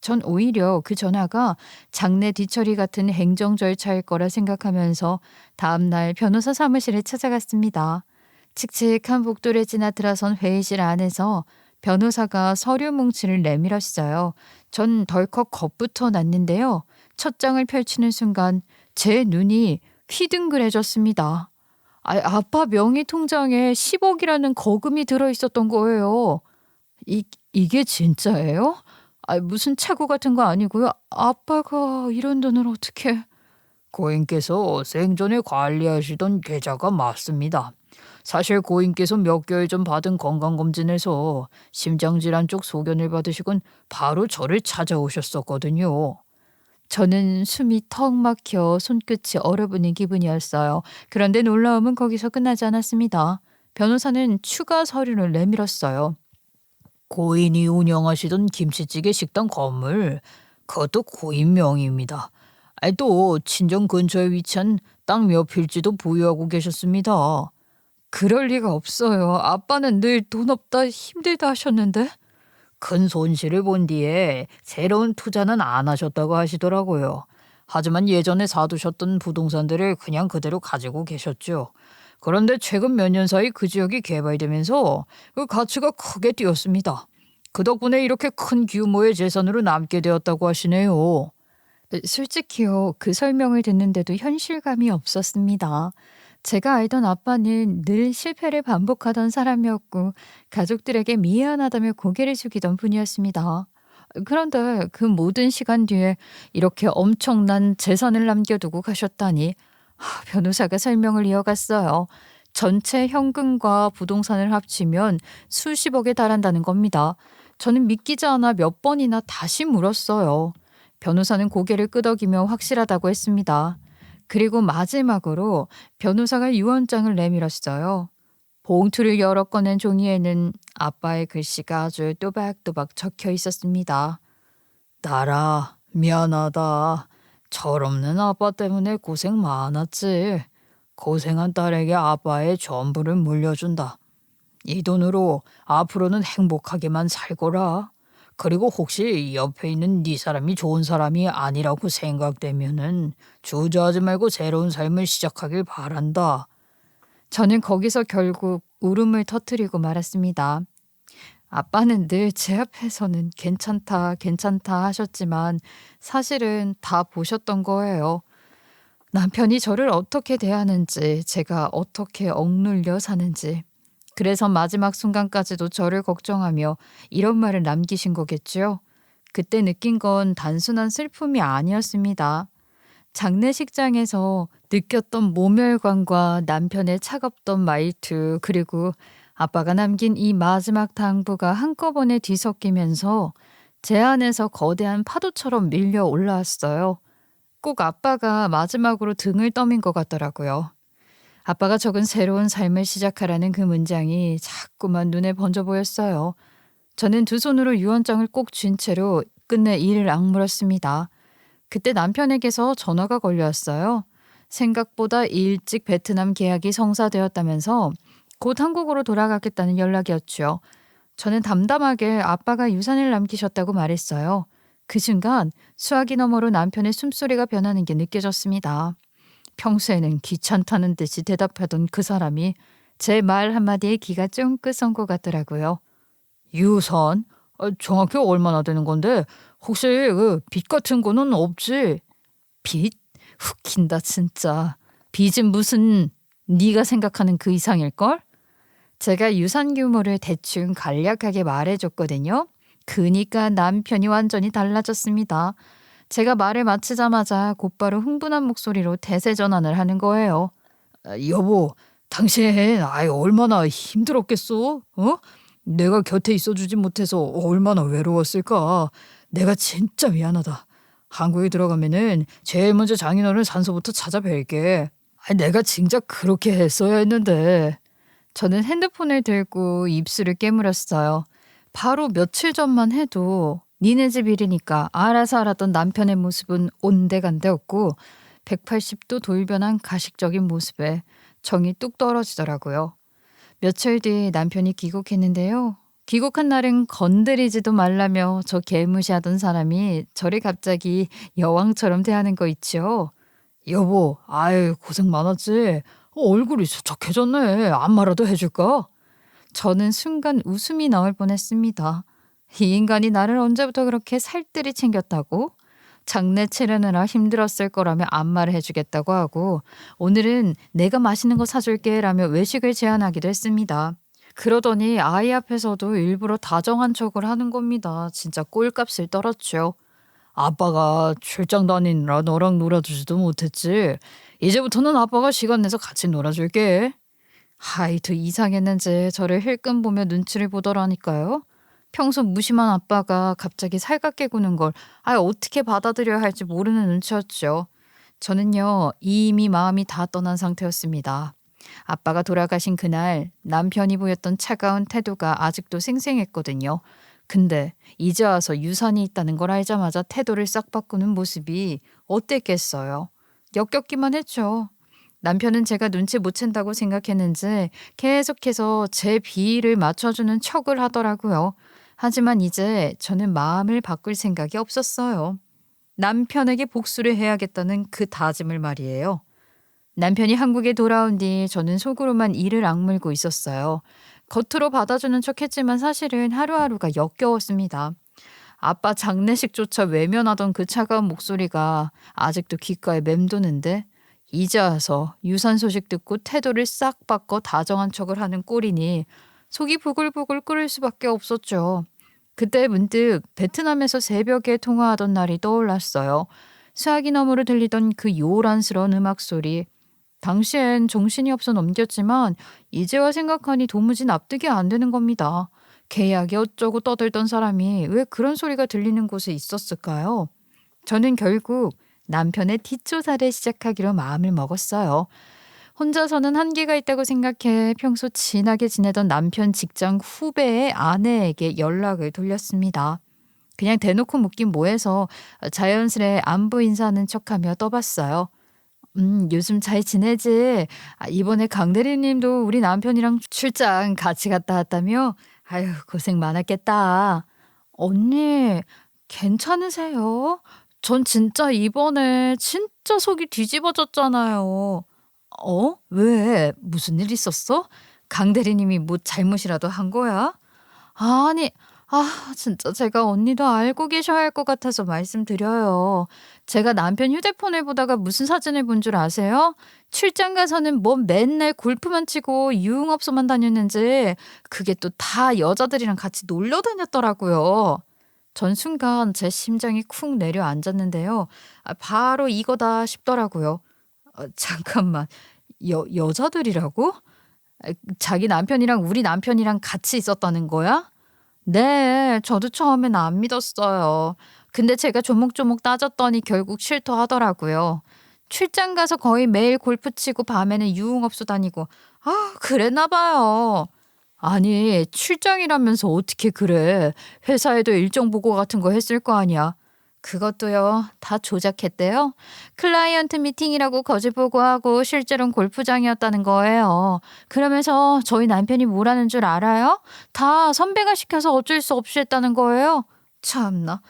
전 오히려 그 전화가 장례 뒤처리 같은 행정 절차일 거라 생각하면서 다음날 변호사 사무실에 찾아갔습니다. 칙칙한 복도를 지나 들어선 회의실 안에서 변호사가 서류 뭉치를 내밀었어요. 전 덜컥 겁부터 났는데요. 첫 장을 펼치는 순간 제 눈이 휘둥그레졌습니다. 아빠 명의 통장에 10억이라는 거금이 들어있었던 거예요. 이게 진짜예요? 무슨 착오 같은 거 아니고요. 아빠가 이런 돈을 어떻게... 고인께서 생전에 관리하시던 계좌가 맞습니다. 사실 고인께서 몇 개월 전 받은 건강검진에서 심장질환 쪽 소견을 받으시곤 바로 저를 찾아오셨었거든요. 저는 숨이 턱 막혀 손끝이 얼어붙는 기분이었어요. 그런데 놀라움은 거기서 끝나지 않았습니다. 변호사는 추가 서류를 내밀었어요. 고인이 운영하시던 김치찌개 식당 건물, 그것도 고인 명의입니다. 또 친정 근처에 위치한 땅 몇 필지도 보유하고 계셨습니다. 그럴 리가 없어요. 아빠는 늘 돈 없다 힘들다 하셨는데. 큰 손실을 본 뒤에 새로운 투자는 안 하셨다고 하시더라고요. 하지만 예전에 사두셨던 부동산들을 그냥 그대로 가지고 계셨죠. 그런데 최근 몇 년 사이 그 지역이 개발되면서 그 가치가 크게 뛰었습니다. 그 덕분에 이렇게 큰 규모의 재산으로 남게 되었다고 하시네요. 솔직히요, 그 설명을 듣는데도 현실감이 없었습니다. 제가 알던 아빠는 늘 실패를 반복하던 사람이었고 가족들에게 미안하다며 고개를 숙이던 분이었습니다. 그런데 그 모든 시간 뒤에 이렇게 엄청난 재산을 남겨두고 가셨다니. 변호사가 설명을 이어갔어요. 전체 현금과 부동산을 합치면 수십억에 달한다는 겁니다. 저는 믿기지 않아 몇 번이나 다시 물었어요. 변호사는 고개를 끄덕이며 확실하다고 했습니다. 그리고 마지막으로 변호사가 유언장을 내밀었어요. 봉투를 열어 꺼낸 종이에는 아빠의 글씨가 아주 또박또박 적혀 있었습니다. 딸아, 미안하다. 철없는 아빠 때문에 고생 많았지. 고생한 딸에게 아빠의 전부를 물려준다. 이 돈으로 앞으로는 행복하게만 살거라. 그리고 혹시 옆에 있는 네 사람이 좋은 사람이 아니라고 생각되면은 주저하지 말고 새로운 삶을 시작하길 바란다. 저는 거기서 결국 울음을 터뜨리고 말았습니다. 아빠는 늘 제 앞에서는 괜찮다, 괜찮다 하셨지만 사실은 다 보셨던 거예요. 남편이 저를 어떻게 대하는지, 제가 어떻게 억눌려 사는지. 그래서 마지막 순간까지도 저를 걱정하며 이런 말을 남기신 거겠죠. 그때 느낀 건 단순한 슬픔이 아니었습니다. 장례식장에서 느꼈던 모멸감과 남편의 차갑던 말투, 그리고 아빠가 남긴 이 마지막 당부가 한꺼번에 뒤섞이면서 제 안에서 거대한 파도처럼 밀려 올라왔어요. 꼭 아빠가 마지막으로 등을 떠민 것 같더라고요. 아빠가 적은 새로운 삶을 시작하라는 그 문장이 자꾸만 눈에 번져 보였어요. 저는 두 손으로 유언장을 꼭 쥔 채로 끝내 이를 악물었습니다. 그때 남편에게서 전화가 걸려왔어요. 생각보다 일찍 베트남 계약이 성사되었다면서 곧 한국으로 돌아가겠다는 연락이었죠. 저는 담담하게 아빠가 유산을 남기셨다고 말했어요. 그 순간 수화기 너머로 남편의 숨소리가 변하는 게 느껴졌습니다. 평소에는 귀찮다는 듯이 대답하던 그 사람이 제 말 한마디에 기가 쫑긋 선 것 같더라고요. 유산? 정확히 얼마나 되는 건데 혹시 그 빚 같은 거는 없지? 빚? 웃긴다 진짜. 빚은 무슨 네가 생각하는 그 이상일걸? 제가 유산 규모를 대충 간략하게 말해줬거든요. 그니까 남편이 완전히 달라졌습니다. 제가 말을 마치자마자 곧바로 흥분한 목소리로 대세 전환을 하는 거예요. 여보, 당신 얼마나 힘들었겠어? 어? 내가 곁에 있어주지 못해서 얼마나 외로웠을까? 내가 진짜 미안하다. 한국에 들어가면은 제일 먼저 장인어른 산소부터 찾아뵐게. 내가 진작 그렇게 했어야 했는데. 저는 핸드폰을 들고 입술을 깨물었어요. 바로 며칠 전만 해도 니네 집 일이니까 알아서 알았던 남편의 모습은 온데간데없고 180도 돌변한 가식적인 모습에 정이 뚝 떨어지더라고요. 며칠 뒤 남편이 귀국했는데요. 귀국한 날은 건드리지도 말라며 저 개무시하던 사람이 저를 갑자기 여왕처럼 대하는 거 있죠. 여보, 고생 많았지? 얼굴이 수척해졌네. 안마라도 해줄까? 저는 순간 웃음이 나올 뻔했습니다. 이 인간이 나를 언제부터 그렇게 살뜰히 챙겼다고? 장례 치르느라 힘들었을 거라며 안마를 해주겠다고 하고 오늘은 내가 맛있는 거 사줄게 라며 외식을 제안하기도 했습니다. 그러더니 아이 앞에서도 일부러 다정한 척을 하는 겁니다. 진짜 꼴값을 떨었죠. 아빠가 출장 다니느라 너랑 놀아주지도 못했지. 이제부터는 아빠가 시간 내서 같이 놀아줄게. 더 이상했는지 저를 힐끔 보며 눈치를 보더라니까요. 평소 무심한 아빠가 갑자기 살갑게 구는 걸 어떻게 받아들여야 할지 모르는 눈치였죠. 저는요 이미 마음이 다 떠난 상태였습니다. 아빠가 돌아가신 그날 남편이 보였던 차가운 태도가 아직도 생생했거든요. 근데 이제 와서 유산이 있다는 걸 알자마자 태도를 싹 바꾸는 모습이 어땠겠어요. 역겹기만 했죠. 남편은 제가 눈치 못 챈다고 생각했는지 계속해서 제 비위를 맞춰주는 척을 하더라고요. 하지만 이제 저는 마음을 바꿀 생각이 없었어요. 남편에게 복수를 해야겠다는 그 다짐을 말이에요. 남편이 한국에 돌아온 뒤 저는 속으로만 이를 악물고 있었어요. 겉으로 받아주는 척했지만 사실은 하루하루가 역겨웠습니다. 아빠 장례식조차 외면하던 그 차가운 목소리가 아직도 귓가에 맴도는데 이제 와서 유산 소식 듣고 태도를 싹 바꿔 다정한 척을 하는 꼴이니 속이 부글부글 끓을 수밖에 없었죠. 그때 문득 베트남에서 새벽에 통화하던 날이 떠올랐어요. 수화기 너머로 들리던 그 요란스러운 음악 소리. 당시엔 정신이 없어 넘겼지만 이제와 생각하니 도무지 납득이 안 되는 겁니다. 계약이 어쩌고 떠들던 사람이 왜 그런 소리가 들리는 곳에 있었을까요? 저는 결국 남편의 뒷조사를 시작하기로 마음을 먹었어요. 혼자서는 한계가 있다고 생각해 평소 친하게 지내던 남편 직장 후배의 아내에게 연락을 돌렸습니다. 그냥 대놓고 묻긴 뭐해서 자연스레 안부 인사하는 척하며 떠봤어요. 요즘 잘 지내지? 이번에 강 대리님도 우리 남편이랑 출장 같이 갔다 왔다며? 고생 많았겠다. 언니, 괜찮으세요? 전 진짜 이번에 진짜 속이 뒤집어졌잖아요. 왜? 무슨 일 있었어? 강 대리님이 뭐 잘못이라도 한 거야? 아니, 진짜 제가 언니도 알고 계셔야 할 것 같아서 말씀드려요. 제가 남편 휴대폰을 보다가 무슨 사진을 본 줄 아세요? 출장 가서는 뭐 맨날 골프만 치고 유흥업소만 다녔는지 그게 또 다 여자들이랑 같이 놀러 다녔더라고요. 전 순간 제 심장이 쿵 내려앉았는데요. 바로 이거다 싶더라고요. 잠깐만, 여자들이라고? 자기 남편이랑 우리 남편이랑 같이 있었다는 거야? 네, 저도 처음엔 안 믿었어요. 근데 제가 조목조목 따졌더니 결국 싫다하더라고요. 출장 가서 거의 매일 골프 치고 밤에는 유흥업소 다니고, 그랬나 봐요. 아니, 출장이라면서 어떻게 그래? 회사에도 일정 보고 같은 거 했을 거 아니야. 그것도요, 다 조작했대요. 클라이언트 미팅이라고 거짓 보고하고 실제로는 골프장이었다는 거예요. 그러면서 저희 남편이 뭐라는 줄 알아요? 다 선배가 시켜서 어쩔 수 없이 했다는 거예요. 참나.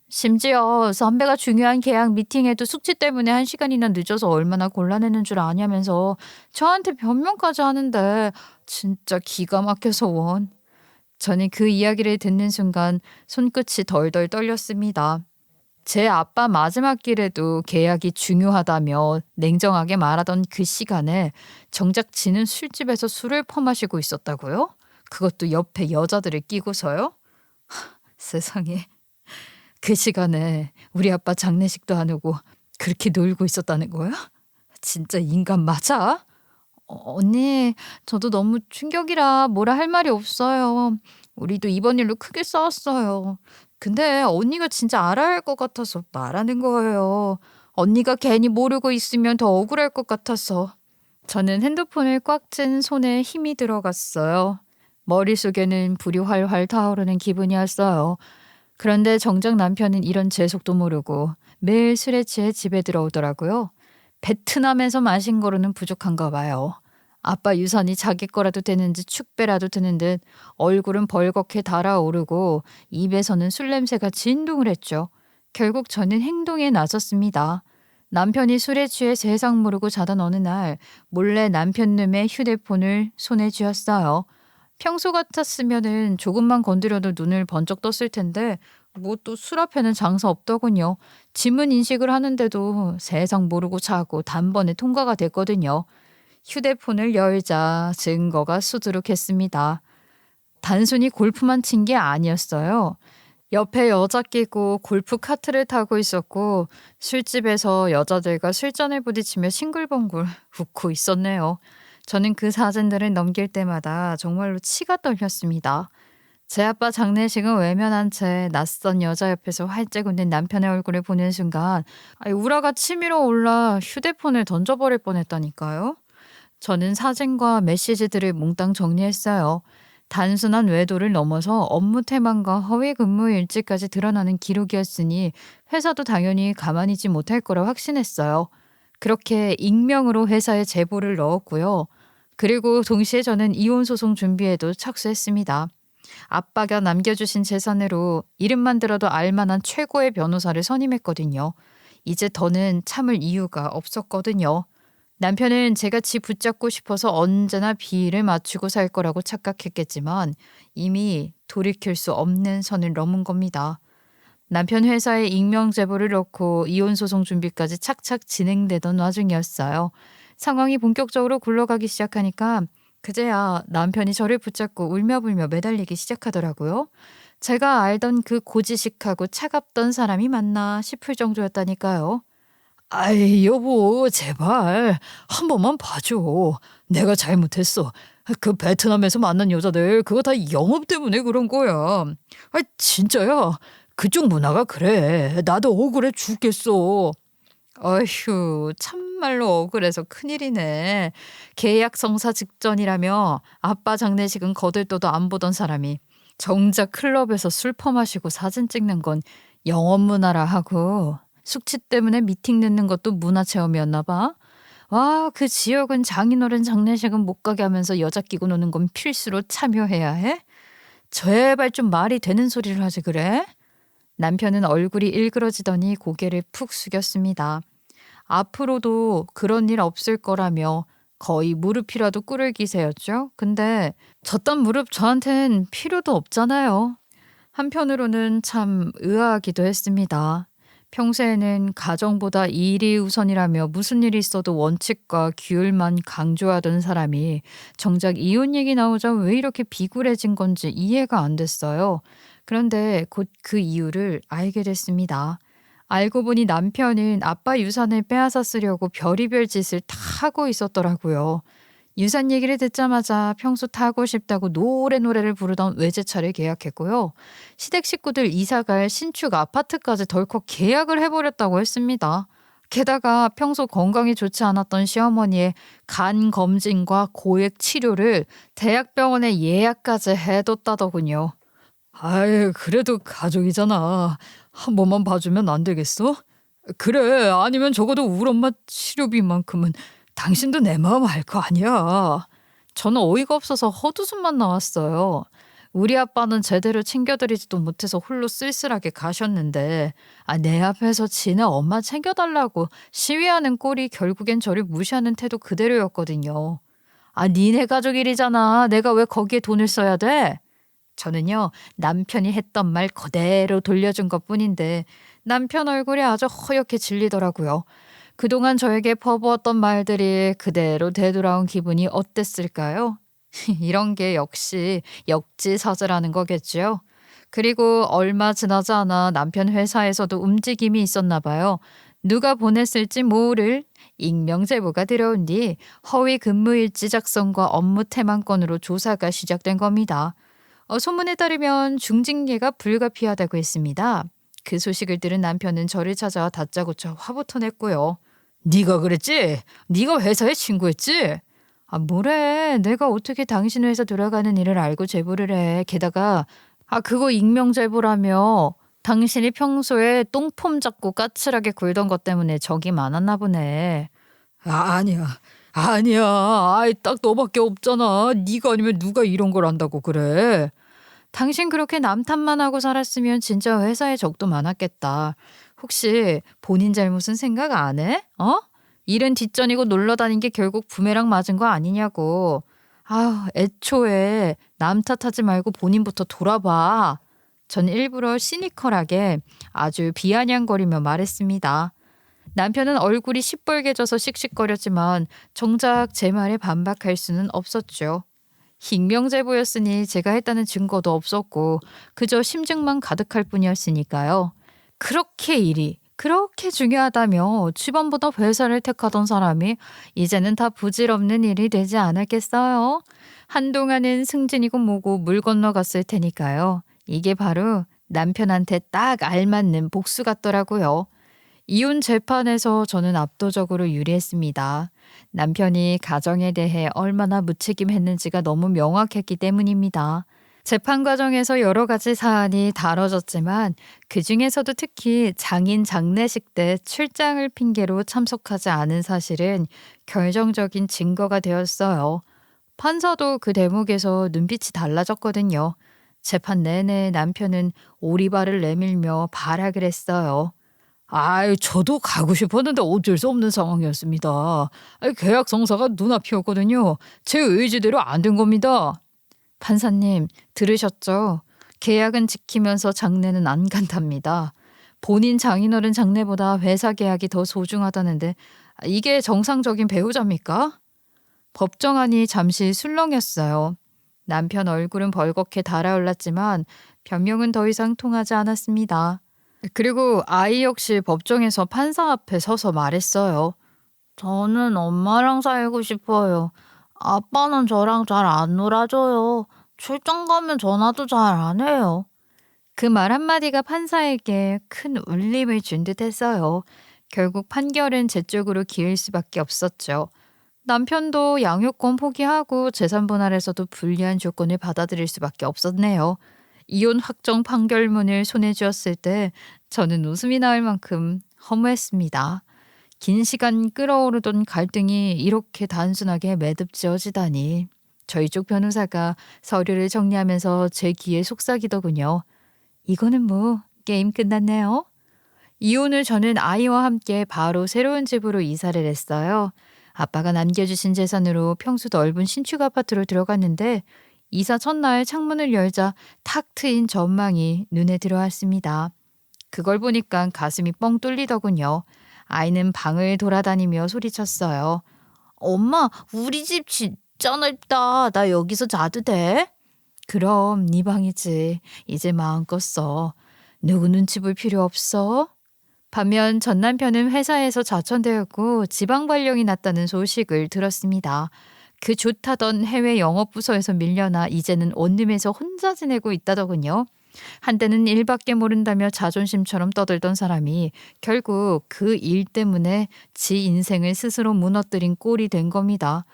심지어 선배가 중요한 계약 미팅에도 숙취 때문에 1시간이나 늦어서 얼마나 곤란했는 줄 아냐면서 저한테 변명까지 하는데 진짜 기가 막혀서 원. 저는 그 이야기를 듣는 순간 손끝이 덜덜 떨렸습니다. 제 아빠 마지막 길에도 계약이 중요하다며 냉정하게 말하던 그 시간에 정작 지는 술집에서 술을 퍼마시고 있었다고요? 그것도 옆에 여자들을 끼고서요? 세상에. 그 시간에 우리 아빠 장례식도 안 오고 그렇게 놀고 있었다는 거야? 진짜 인간 맞아? 언니, 저도 너무 충격이라 뭐라 할 말이 없어요. 우리도 이번 일로 크게 싸웠어요. 근데 언니가 진짜 알아야 할 것 같아서 말하는 거예요. 언니가 괜히 모르고 있으면 더 억울할 것 같아서. 저는 핸드폰을 꽉 쥔 손에 힘이 들어갔어요. 머릿속에는 불이 활활 타오르는 기분이었어요. 그런데 정작 남편은 이런 재속도 모르고 매일 술에 취해 집에 들어오더라고요. 베트남에서 마신 거로는 부족한가 봐요. 아빠 유산이 자기 거라도 되는지 축배라도 드는 듯 얼굴은 벌겋게 달아오르고 입에서는 술 냄새가 진동을 했죠. 결국 저는 행동에 나섰습니다. 남편이 술에 취해 세상 모르고 자던 어느 날 몰래 남편 놈의 휴대폰을 손에 쥐었어요. 평소 같았으면은 조금만 건드려도 눈을 번쩍 떴을 텐데 뭐 또 술 앞에는 장사 없더군요. 지문 인식을 하는데도 세상 모르고 자고 단번에 통과가 됐거든요. 휴대폰을 열자 증거가 수두룩했습니다. 단순히 골프만 친 게 아니었어요. 옆에 여자 끼고 골프 카트를 타고 있었고 술집에서 여자들과 술잔을 부딪히며 싱글벙글 웃고 있었네요. 저는 그 사진들을 넘길 때마다 정말로 치가 떨렸습니다. 제 아빠 장례식은 외면한 채 낯선 여자 옆에서 활짝 웃는 남편의 얼굴을 보는 순간 우라가 치밀어 올라 휴대폰을 던져버릴 뻔했다니까요. 저는 사진과 메시지들을 몽땅 정리했어요. 단순한 외도를 넘어서 업무 태만과 허위 근무 일지까지 드러나는 기록이었으니 회사도 당연히 가만히 있지 못할 거라 확신했어요. 그렇게 익명으로 회사에 제보를 넣었고요. 그리고 동시에 저는 이혼 소송 준비에도 착수했습니다. 아빠가 남겨주신 재산으로 이름만 들어도 알만한 최고의 변호사를 선임했거든요. 이제 더는 참을 이유가 없었거든요. 남편은 제가 지 붙잡고 싶어서 언제나 비위를 맞추고 살 거라고 착각했겠지만 이미 돌이킬 수 없는 선을 넘은 겁니다. 남편 회사에 익명 제보를 넣고 이혼 소송 준비까지 착착 진행되던 와중이었어요. 상황이 본격적으로 굴러가기 시작하니까 그제야 남편이 저를 붙잡고 울며불며 매달리기 시작하더라고요. 제가 알던 그 고지식하고 차갑던 사람이 맞나 싶을 정도였다니까요. 아이, 여보, 제발 한 번만 봐줘. 내가 잘못했어. 그 베트남에서 만난 여자들 그거 다 영업 때문에 그런 거야. 아, 진짜야. 그쪽 문화가 그래. 나도 억울해 죽겠어. 어휴, 참말로 억울해서 큰일이네. 계약 성사 직전이라며 아빠 장례식은 거들떠도 안 보던 사람이 정작 클럽에서 술 퍼마시고 사진 찍는 건 영업 문화라 하고 숙취 때문에 미팅 늦는 것도 문화 체험이었나 봐. 와, 그 지역은 장인어른 장례식은 못 가게 하면서 여자 끼고 노는 건 필수로 참여해야 해? 제발 좀 말이 되는 소리를 하지 그래? 남편은 얼굴이 일그러지더니 고개를 푹 숙였습니다. 앞으로도 그런 일 없을 거라며 거의 무릎이라도 꿇을 기세였죠. 근데 저딴 무릎 저한텐 필요도 없잖아요. 한편으로는 참 의아하기도 했습니다. 평소에는 가정보다 일이 우선이라며 무슨 일이 있어도 원칙과 규율만 강조하던 사람이 정작 이혼 얘기 나오자 왜 이렇게 비굴해진 건지 이해가 안 됐어요. 그런데 곧 그 이유를 알게 됐습니다. 알고 보니 남편은 아빠 유산을 빼앗아 쓰려고 별의별 짓을 다 하고 있었더라고요. 유산 얘기를 듣자마자 평소 타고 싶다고 노래를 부르던 외제차를 계약했고요. 시댁 식구들 이사갈 신축 아파트까지 덜컥 계약을 해버렸다고 했습니다. 게다가 평소 건강이 좋지 않았던 시어머니의 간 검진과 고액 치료를 대학병원에 예약까지 해뒀다더군요. 아이, 그래도 가족이잖아. 한 번만 봐주면 안 되겠어? 그래, 아니면 적어도 우리 엄마 치료비만큼은 당신도 내 마음 알 거 아니야. 저는 어이가 없어서 헛웃음만 나왔어요. 우리 아빠는 제대로 챙겨드리지도 못해서 홀로 쓸쓸하게 가셨는데 내 앞에서 지네 엄마 챙겨달라고 시위하는 꼴이 결국엔 저를 무시하는 태도 그대로였거든요. 니네 가족 일이잖아. 내가 왜 거기에 돈을 써야 돼? 저는요, 남편이 했던 말 그대로 돌려준 것뿐인데 남편 얼굴이 아주 허옇게 질리더라고요. 그동안 저에게 퍼부었던 말들이 그대로 되돌아온 기분이 어땠을까요? 이런 게 역시 역지사지라는 거겠죠. 그리고 얼마 지나지 않아 남편 회사에서도 움직임이 있었나 봐요. 누가 보냈을지 모를 익명 제보가 들어온 뒤 허위 근무일지 작성과 업무 태만건으로 조사가 시작된 겁니다. 소문에 따르면 중징계가 불가피하다고 했습니다. 그 소식을 들은 남편은 저를 찾아 다짜고짜 화부터 냈고요. 네가 그랬지? 네가 회사에 신고했지? 뭐래. 내가 어떻게 당신 회사 돌아가는 일을 알고 제보를 해. 게다가 그거 익명 제보라며. 당신이 평소에 똥폼 잡고 까칠하게 굴던 것 때문에 적이 많았나 보네. 아니야. 아니야. 아이 딱 너밖에 없잖아. 네가 아니면 누가 이런 걸 안다고 그래. 당신 그렇게 남 탓만 하고 살았으면 진짜 회사에 적도 많았겠다. 혹시 본인 잘못은 생각 안 해? 일은 뒷전이고 놀러 다닌 게 결국 부메랑 맞은 거 아니냐고. 애초에 남 탓하지 말고 본인부터 돌아봐. 전 일부러 시니컬하게 아주 비아냥거리며 말했습니다. 남편은 얼굴이 시뻘개져서 씩씩거렸지만 정작 제 말에 반박할 수는 없었죠. 익명 제보였으니 제가 했다는 증거도 없었고 그저 심증만 가득할 뿐이었으니까요. 그렇게 중요하다며 집안보다 회사를 택하던 사람이 이제는 다 부질없는 일이 되지 않았겠어요? 한동안은 승진이고 뭐고 물 건너갔을 테니까요. 이게 바로 남편한테 딱 알맞는 복수 같더라고요. 이혼 재판에서 저는 압도적으로 유리했습니다. 남편이 가정에 대해 얼마나 무책임했는지가 너무 명확했기 때문입니다. 재판 과정에서 여러 가지 사안이 다뤄졌지만 그중에서도 특히 장인 장례식 때 출장을 핑계로 참석하지 않은 사실은 결정적인 증거가 되었어요. 판사도 그 대목에서 눈빛이 달라졌거든요. 재판 내내 남편은 오리발을 내밀며 발악을 했어요. 저도 가고 싶었는데 어쩔 수 없는 상황이었습니다. 계약 성사가 눈앞이었거든요. 제 의지대로 안 된 겁니다. 판사님, 들으셨죠? 계약은 지키면서 장례는 안 간답니다. 본인 장인어른 장례보다 회사 계약이 더 소중하다는데 이게 정상적인 배우자입니까? 법정안이 잠시 술렁였어요. 남편 얼굴은 벌겋게 달아올랐지만 변명은 더 이상 통하지 않았습니다. 그리고 아이 역시 법정에서 판사 앞에 서서 말했어요. 저는 엄마랑 살고 싶어요. 아빠는 저랑 잘 안 놀아줘요. 출장 가면 전화도 잘 안 해요. 그 말 한마디가 판사에게 큰 울림을 준 듯 했어요. 결국 판결은 제 쪽으로 기울 수밖에 없었죠. 남편도 양육권 포기하고 재산 분할에서도 불리한 조건을 받아들일 수밖에 없었네요. 이혼 확정 판결문을 손에 쥐었을 때 저는 웃음이 나올 만큼 허무했습니다. 긴 시간 끓어오르던 갈등이 이렇게 단순하게 매듭지어지다니. 저희 쪽 변호사가 서류를 정리하면서 제 귀에 속삭이더군요. 이거는 뭐 게임 끝났네요. 이혼 후 저는 아이와 함께 바로 새로운 집으로 이사를 했어요. 아빠가 남겨주신 재산으로 평수 넓은 신축 아파트로 들어갔는데 이사 첫날 창문을 열자 탁 트인 전망이 눈에 들어왔습니다. 그걸 보니까 가슴이 뻥 뚫리더군요. 아이는 방을 돌아다니며 소리쳤어요. 엄마, 우리 집 진짜 넓다. 나 여기서 자도 돼? 그럼 네 방이지. 이제 마음껏 써. 누구 눈치 볼 필요 없어? 반면 전 남편은 회사에서 자천되었고 지방 발령이 났다는 소식을 들었습니다. 그 좋다던 해외 영업부서에서 밀려나 이제는 원룸에서 혼자 지내고 있다더군요. 한때는 일밖에 모른다며 자존심처럼 떠들던 사람이 결국 그 일 때문에 지 인생을 스스로 무너뜨린 꼴이 된 겁니다.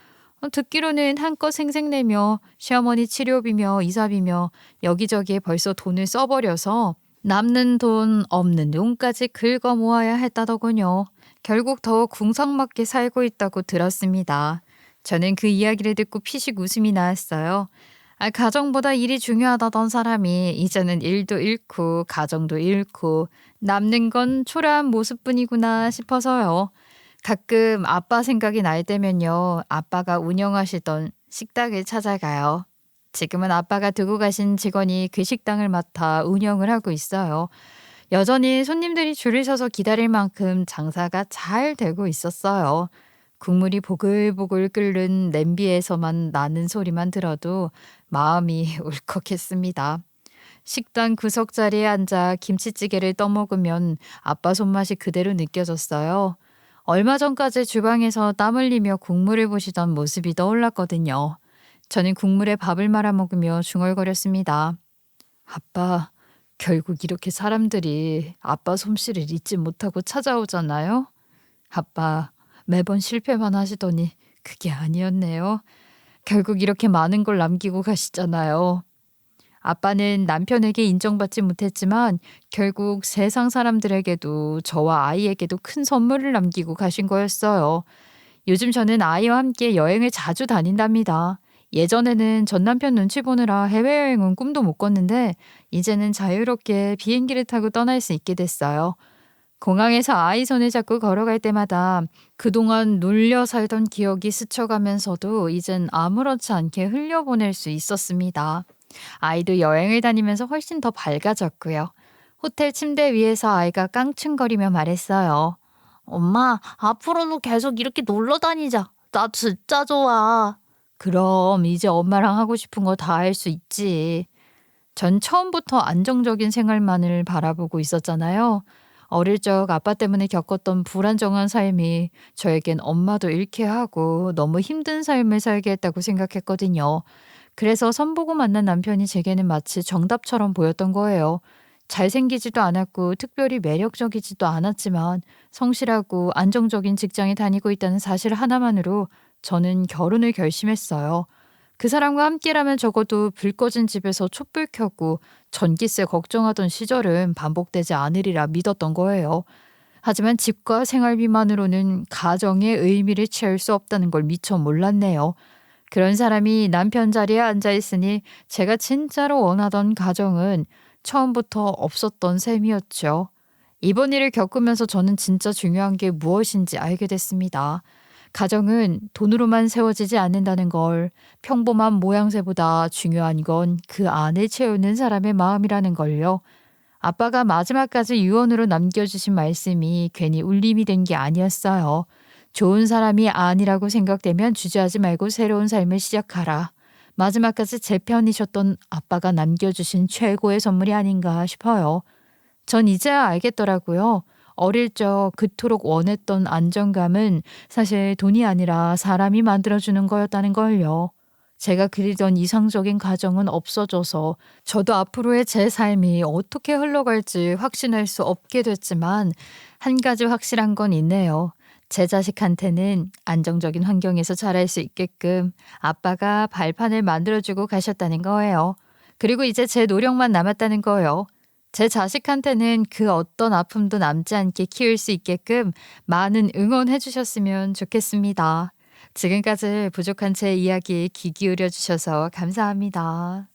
듣기로는 한껏 생색내며 시어머니 치료비며 이사비며 여기저기에 벌써 돈을 써버려서 남는 돈 없는 돈까지 긁어 모아야 했다더군요. 결국 더 궁상맞게 살고 있다고 들었습니다. 저는 그 이야기를 듣고 피식 웃음이 나왔어요. 가정보다 일이 중요하다던 사람이 이제는 일도 잃고 가정도 잃고 남는 건 초라한 모습뿐이구나 싶어서요. 가끔 아빠 생각이 날 때면요. 아빠가 운영하시던 식당을 찾아가요. 지금은 아빠가 두고 가신 직원이 그 식당을 맡아 운영을 하고 있어요. 여전히 손님들이 줄을 서서 기다릴 만큼 장사가 잘 되고 있었어요. 국물이 보글보글 끓는 냄비에서만 나는 소리만 들어도 마음이 울컥했습니다. 식당 구석 자리에 앉아 김치찌개를 떠먹으면 아빠 손맛이 그대로 느껴졌어요. 얼마 전까지 주방에서 땀 흘리며 국물을 보시던 모습이 떠올랐거든요. 저는 국물에 밥을 말아 먹으며 중얼거렸습니다. 아빠, 결국 이렇게 사람들이 아빠 솜씨를 잊지 못하고 찾아오잖아요? 아빠, 매번 실패만 하시더니 그게 아니었네요. 결국 이렇게 많은 걸 남기고 가시잖아요. 아빠는 남편에게 인정받지 못했지만 결국 세상 사람들에게도 저와 아이에게도 큰 선물을 남기고 가신 거였어요. 요즘 저는 아이와 함께 여행을 자주 다닌답니다. 예전에는 전 남편 눈치 보느라 해외여행은 꿈도 못 꿨는데 이제는 자유롭게 비행기를 타고 떠날 수 있게 됐어요. 공항에서 아이 손을 잡고 걸어갈 때마다 그동안 눌려 살던 기억이 스쳐가면서도 이젠 아무렇지 않게 흘려보낼 수 있었습니다. 아이도 여행을 다니면서 훨씬 더 밝아졌고요. 호텔 침대 위에서 아이가 깡충거리며 말했어요. 엄마, 앞으로도 계속 이렇게 놀러 다니자. 나 진짜 좋아. 그럼 이제 엄마랑 하고 싶은 거 다 할 수 있지. 전 처음부터 안정적인 생활만을 바라보고 있었잖아요. 어릴 적 아빠 때문에 겪었던 불안정한 삶이 저에겐 엄마도 잃게 하고 너무 힘든 삶을 살게 했다고 생각했거든요. 그래서 선보고 만난 남편이 제게는 마치 정답처럼 보였던 거예요. 잘생기지도 않았고 특별히 매력적이지도 않았지만 성실하고 안정적인 직장에 다니고 있다는 사실 하나만으로 저는 결혼을 결심했어요. 그 사람과 함께라면 적어도 불 꺼진 집에서 촛불 켜고 전기세 걱정하던 시절은 반복되지 않으리라 믿었던 거예요. 하지만 집과 생활비만으로는 가정의 의미를 채울 수 없다는 걸 미처 몰랐네요. 그런 사람이 남편 자리에 앉아 있으니 제가 진짜로 원하던 가정은 처음부터 없었던 셈이었죠. 이번 일을 겪으면서 저는 진짜 중요한 게 무엇인지 알게 됐습니다. 가정은 돈으로만 세워지지 않는다는 걸, 평범한 모양새보다 중요한 건 그 안을 채우는 사람의 마음이라는 걸요. 아빠가 마지막까지 유언으로 남겨주신 말씀이 괜히 울림이 된 게 아니었어요. 좋은 사람이 아니라고 생각되면 주저하지 말고 새로운 삶을 시작하라. 마지막까지 제 편이셨던 아빠가 남겨주신 최고의 선물이 아닌가 싶어요. 전 이제야 알겠더라고요. 어릴 적 그토록 원했던 안정감은 사실 돈이 아니라 사람이 만들어주는 거였다는 걸요. 제가 그리던 이상적인 가정은 없어져서 저도 앞으로의 제 삶이 어떻게 흘러갈지 확신할 수 없게 됐지만 한 가지 확실한 건 있네요. 제 자식한테는 안정적인 환경에서 자랄 수 있게끔 아빠가 발판을 만들어주고 가셨다는 거예요. 그리고 이제 제 노력만 남았다는 거예요. 제 자식한테는 그 어떤 아픔도 남지 않게 키울 수 있게끔 많은 응원해 주셨으면 좋겠습니다. 지금까지 부족한 제 이야기에 귀 기울여 주셔서 감사합니다.